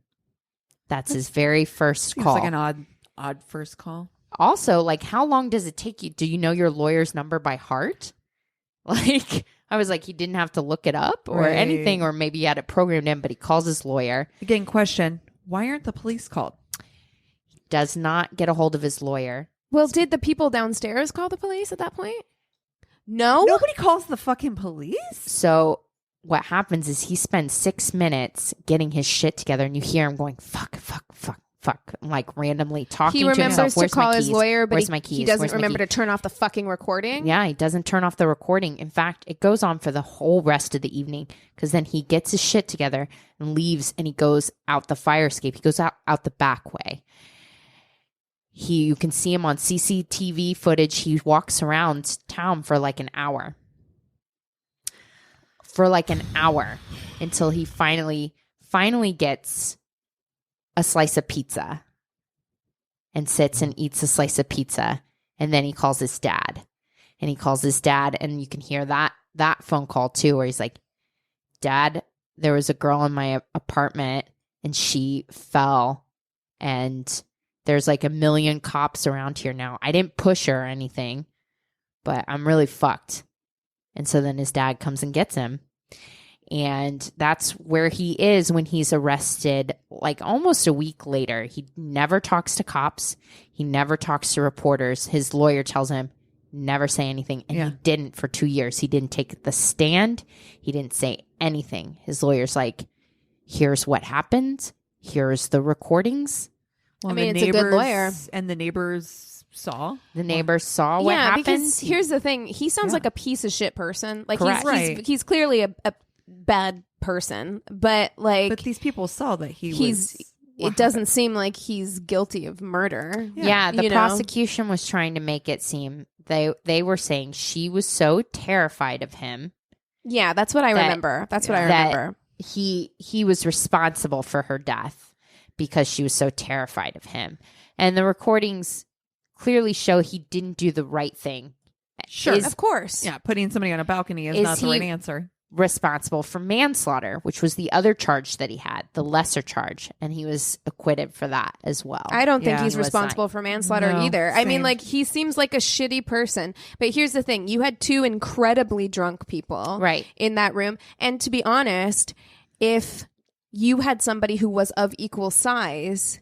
That's his very first Seems call. like an odd first call. Also, like, how long does it take you? Do you know your lawyer's number by heart? Like, I was like, he didn't have to look it up or Right. anything, or maybe he had it programmed in, but he calls his lawyer. Again, question: why aren't the police called? Does not get a hold of his lawyer. Well, did the people downstairs call the police at that point? No? Nobody calls the fucking police. So what happens is he spends 6 minutes getting his shit together, and you hear him going, fuck, fuck, fuck, fuck, like randomly talking He to himself. remembers to Where's call my his keys? lawyer, but Where's my keys? he doesn't Where's my remember keys? to turn off the fucking recording. Yeah, he doesn't turn off the recording. In fact, it goes on for the whole rest of the evening, because then he gets his shit together and leaves, and he goes out the fire escape. He goes out the back way. You can see him on CCTV footage. He walks around town for like an hour. Until he finally gets a slice of pizza and sits and eats a slice of pizza. And then he calls his dad. And you can hear that phone call too, where he's like, Dad, there was a girl in my apartment and she fell, and there's like 1 million cops around here now. I didn't push her or anything, but I'm really fucked. And so then his dad comes and gets him. And that's where he is when he's arrested, like almost a week later. He never talks to cops. He never talks to reporters. His lawyer tells him, never say anything. And he didn't for 2 years. He didn't take the stand. He didn't say anything. His lawyer's like, here's what happened. Here's the recordings. Well, I mean, it's a good lawyer. And the neighbors saw. The neighbors saw what happened. Because here's the thing. He sounds like a piece of shit person. Like Correct. he's clearly a bad person, but these people saw that it doesn't seem like he's guilty of murder. Yeah, the prosecution was trying to make it seem they were saying she was so terrified of him. Yeah, that's what I remember. That's what I remember. He was responsible for her death because she was so terrified of him. And the recordings clearly show he didn't do the right thing. Sure, of course. Yeah, putting somebody on a balcony is not the right answer. Responsible for manslaughter, which was the other charge that he had, the lesser charge, and he was acquitted for that as well. I don't think he's responsible for manslaughter either. Same. I mean, like, he seems like a shitty person. But here's the thing. You had two incredibly drunk people in that room. And to be honest, if you had somebody who was of equal size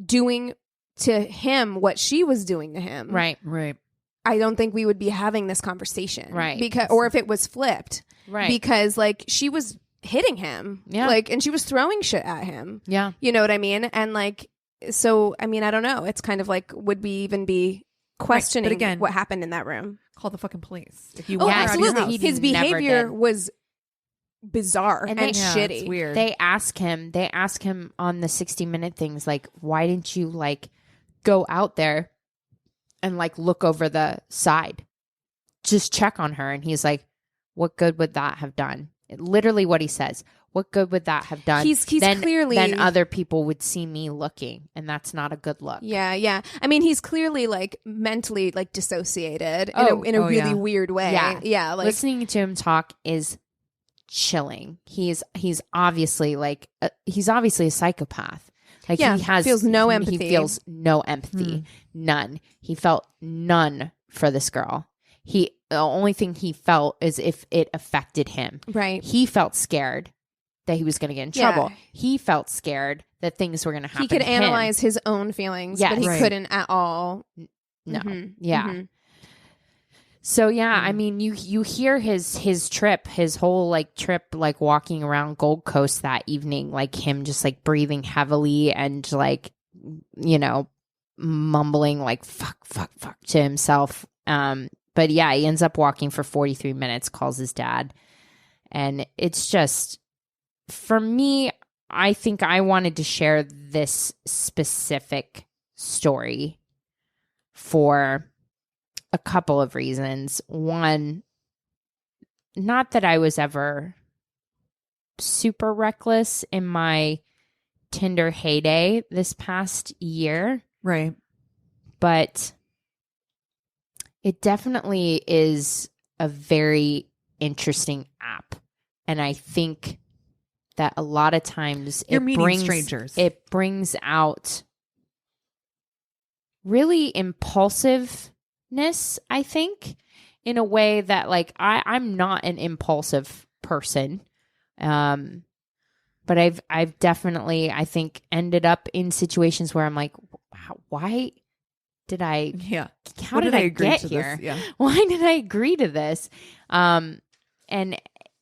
doing to him what she was doing to him. Right. I don't think we would be having this conversation. Right. Or if it was flipped. Right. Because, like, she was hitting him. Yeah. Like, and she was throwing shit at him. Yeah. You know what I mean? And, like, so, I mean, I don't know. It's kind of like, would we even be questioning again, what happened in that room? Call the fucking police. If you absolutely. His behavior was bizarre and shitty. It's weird. They ask him on the 60-minute things, like, why didn't you, like, go out there and, like, look over the side? Just check on her. And he's like, what good would that have done? Literally what he says. What good would that have done? He's clearly... Then other people would see me looking, and that's not a good look. Yeah. I mean, he's clearly, like, mentally, like, dissociated in a really weird way. Yeah. Like, listening to him talk is chilling. He's obviously, like, he's obviously a psychopath. Like, feels no empathy. He feels no empathy. None. He felt none for this girl. The only thing he felt is if it affected him. Right. He felt scared that he was going to get in trouble. He felt scared that things were going to happen. He could analyze his own feelings, but he couldn't at all. No. Mm-hmm. Yeah. Mm-hmm. So I mean, you hear his trip, his whole, like, trip, like, walking around Gold Coast that evening, like, him just, like, breathing heavily and, like, you know, mumbling, like, fuck to himself. But yeah, he ends up walking for 43 minutes, calls his dad. And it's just, for me, I think I wanted to share this specific story for a couple of reasons. One, not that I was ever super reckless in my Tinder heyday this past year. Right. But it definitely is a very interesting app. And I think that a lot of times You're meeting strangers. It brings out really impulsiveness, I think, in a way that, like, I'm not an impulsive person. But I've definitely, I think, ended up in situations where I'm like, why did I? Yeah. How did I agree get to here? This? Yeah. Why did I agree to this? And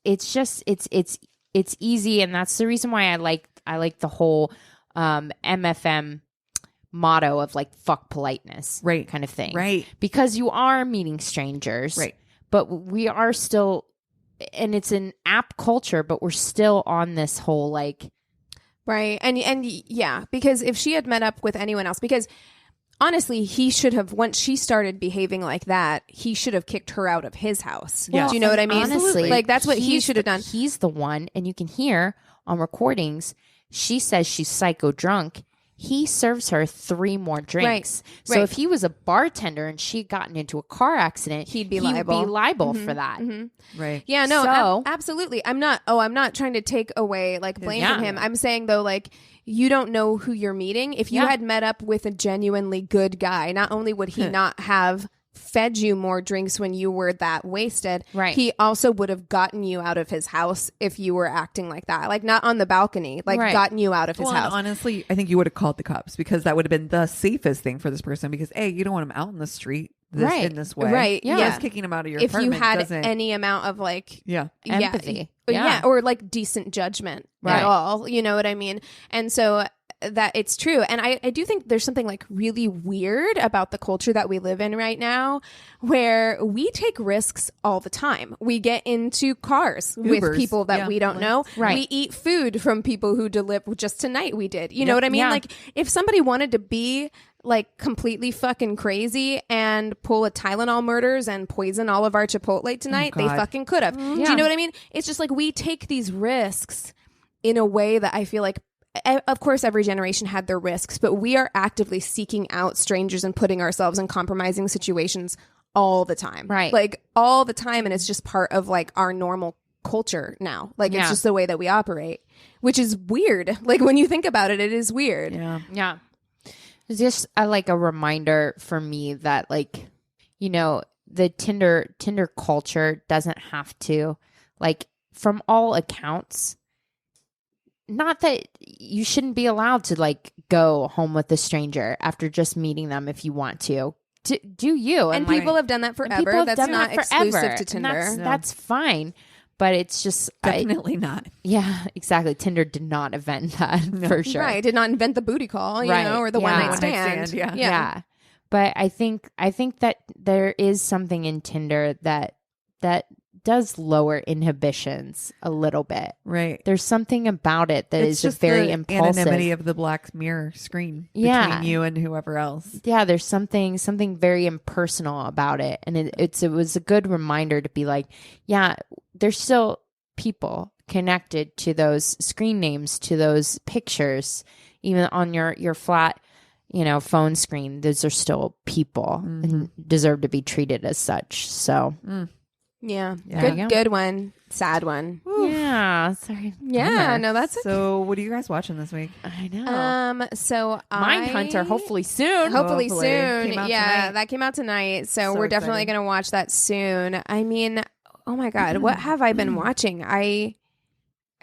it's just it's easy, and that's the reason why I like the whole MFM motto of, like, fuck politeness, right, kind of thing, right? Because you are meeting strangers, right? But we are still, and it's an app culture, but we're still on this whole, like, right, and yeah, because if she had met up with anyone else, because honestly, he should have, once she started behaving like that, he should have kicked her out of his house. Yeah. Do you know what I mean? Honestly, like, that's what he should have done. He's the one, and you can hear on recordings, she says she's psycho drunk. He serves her 3 more drinks. Right. So if he was a bartender and she'd gotten into a car accident, he'd be liable for that. Mm-hmm. Right. Yeah, no, absolutely. I'm not trying to take away, like, blame from him. I'm saying, though, like, you don't know who you're meeting. If you had met up with a genuinely good guy, not only would he not have fed you more drinks when you were that wasted, right, he also would have gotten you out of his house if you were acting like that. Like, not on the balcony, like, gotten you out of his house. Honestly, I think you would have called the cops, because that would have been the safest thing for this person, because A, you don't want him out in the street in this way. Right. Yeah. Yeah. Just kicking him out of your If you apartment had doesn't... any amount of like empathy. Yeah. Or like decent judgment Right. at all. You know what I mean? And so that it's true. And I do think there's something like really weird about the culture that we live in right now, where we take risks all the time. We get into cars Ubers. with people that we don't know. Right. We eat food from people who deliver. Just tonight we did. You know what I mean? Yeah. Like if somebody wanted to be like completely fucking crazy and pull a Tylenol murders and poison all of our Chipotle tonight, they fucking could have. Do you know what I mean? It's just like we take these risks in a way that I feel like, of course, every generation had their risks, but we are actively seeking out strangers and putting ourselves in compromising situations all the time. Right. Like all the time. And it's just part of like our normal culture now. Like it's just the way that we operate, which is weird. Like when you think about it, it is weird. Yeah. Yeah. It's just like a reminder for me that like, you know, the Tinder culture doesn't have to, like, from all accounts, not that you shouldn't be allowed to like go home with a stranger after just meeting them if you want to. Do you? And like, people have done that forever. people have That's done not that forever, exclusive to and Tinder. that's fine. But it's just Definitely not. yeah, exactly. Tinder did not invent that for sure. Right. Did not invent the booty call, you Right. know, or the Yeah. one night stand. Yeah. But I think that there is something in Tinder that does lower inhibitions a little bit. Right. There's something about it that It's is just very the impulsive. anonymity of the black mirror screen Yeah. between you and whoever else. Yeah, there's something very impersonal about it, and it was a good reminder to be like, yeah, there's still people connected to those screen names, to those pictures, even on your flat, you know, phone screen. Those are still people and deserve to be treated as such. So Yeah. Yeah. Good one. Sad one. yeah, sorry. Yeah. Bummer. No, that's So what are you guys watching this week? I know. So Mindhunter, hopefully soon. Hopefully Hopefully. soon. Came out Yeah, tonight. that came out tonight. So So we're definitely excited. going to watch that soon. I mean, oh my God, what have I been watching? I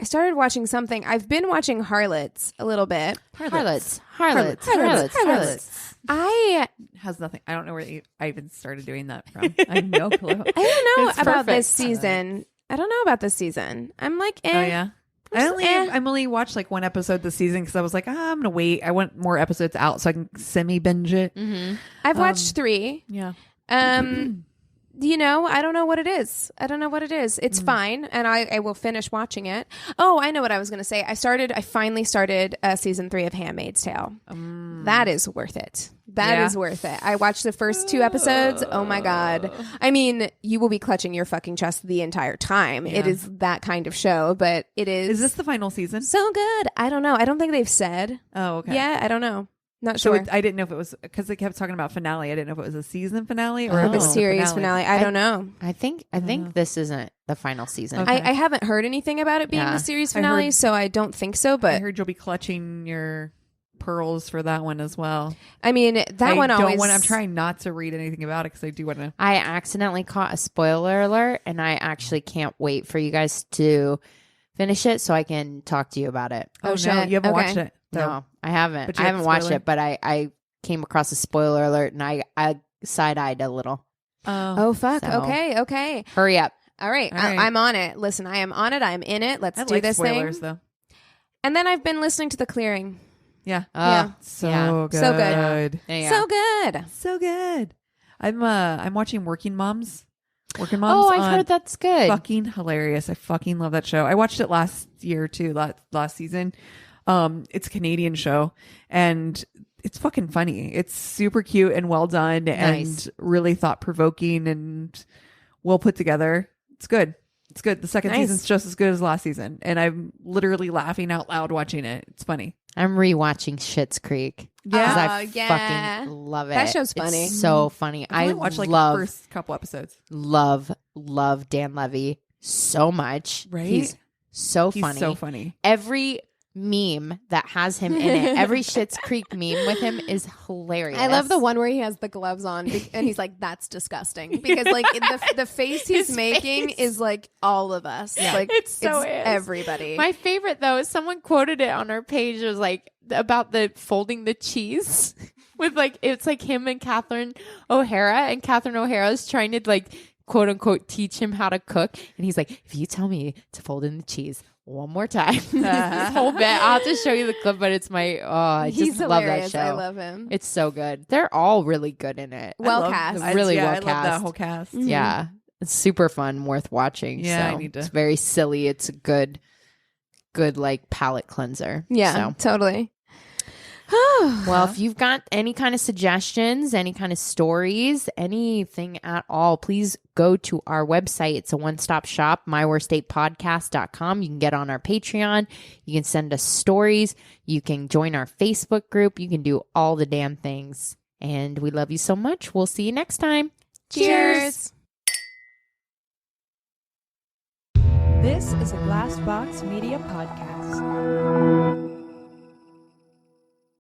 started watching something. I've been watching Harlots a little bit. Harlots. I Has nothing. I don't know where I even started doing that from. I have no clue. don't know It's about this perfect. season. I don't know about this season. I'm like, Oh yeah. eh. I only watched like one episode this season because I was like, I'm gonna wait. I want more episodes out so I can semi binge it. I've watched 3. Yeah. You know, I don't know what it is. It's fine, and I will finish watching it. Oh, I know what I was going to say. I finally started season 3 of Handmaid's Tale. That is worth it. That is worth it. I watched the first 2 episodes. Oh my God. I mean, you will be clutching your fucking chest the entire time. Yeah. It is that kind of show, but it is. Is this the final season? so good? I don't know. I don't think they've said. Oh, okay. Yeah, I don't know. Not So sure. I didn't know if it was because they kept talking about finale. I didn't know if it was a season finale or Oh. if it the was a series finale. I don't know. I think this isn't the final season. Okay. I haven't heard anything about it being Yeah. the series I finale, heard- so I don't think so. I But heard you'll be clutching your pearls for that one as well. I mean, that one always. I'm trying not to read anything about it because I do want to. I accidentally caught a spoiler alert, and I actually can't wait for you guys to finish it so I can talk to you about it. Oh, no, shit. you haven't Okay. watched it. So. No, I haven't. But you I have haven't the watched spoiler? it, but I came across a spoiler alert, and I side-eyed a little. Oh fuck. So- Okay. Hurry up. All right. All right. I'm on it. Listen, I am on it. I'm in it. Let's I do like this spoilers thing. though. And then I've been listening to The Clearing. Yeah. Yeah. So Yeah. good. So good. There you So go. good. So good. I'm watching Working Moms. Working Moms. Oh, I've on heard that's good. fucking hilarious. I fucking love that show. I watched it last year too, last season. It's a Canadian show and it's fucking funny. It's super cute and well done Nice. and really thought provoking and well put together. It's good. It's good. The second Nice. season's just as good as last season. And I'm literally laughing out loud watching it. It's funny. I'm rewatching Schitt's Creek. Yeah. 'Cause I yeah. fucking love it. That show's funny. It's so funny. I I watched like love, the first couple episodes. love Dan Levy so much. Right? He's so He's funny. so funny. Every meme that has him in it, every Schitt's Creek meme with him is hilarious. I love the one where he has the gloves on and he's like, "That's disgusting," because like the face he's His making face. is like all of us. Yeah. Like It so is. everybody. My favorite though is someone quoted it on our page. It was like about the folding the cheese with like, it's like him and Catherine O'Hara, and Catherine O'Hara's trying to like, quote unquote, teach him how to cook. And he's like, if you tell me to fold in the cheese one more time, this whole bit, I'll have to show you the clip, but it's I just love that show. I love him. It's so good. They're all really good in it. Well cast. Really well I love that cast. whole cast. Mm-hmm. Yeah. It's super fun, worth watching. Yeah, so I need to. It's very silly. It's a good like palate cleanser. Yeah, So. totally. Well, if you've got any kind of suggestions, any kind of stories, anything at all, please go to our website. It's a one-stop shop, myworstdatepodcast.com. You can get on our Patreon. You can send us stories. You can join our Facebook group. You can do all the damn things. And we love you so much. We'll see you next time. Cheers. This is a Glass Box Media podcast.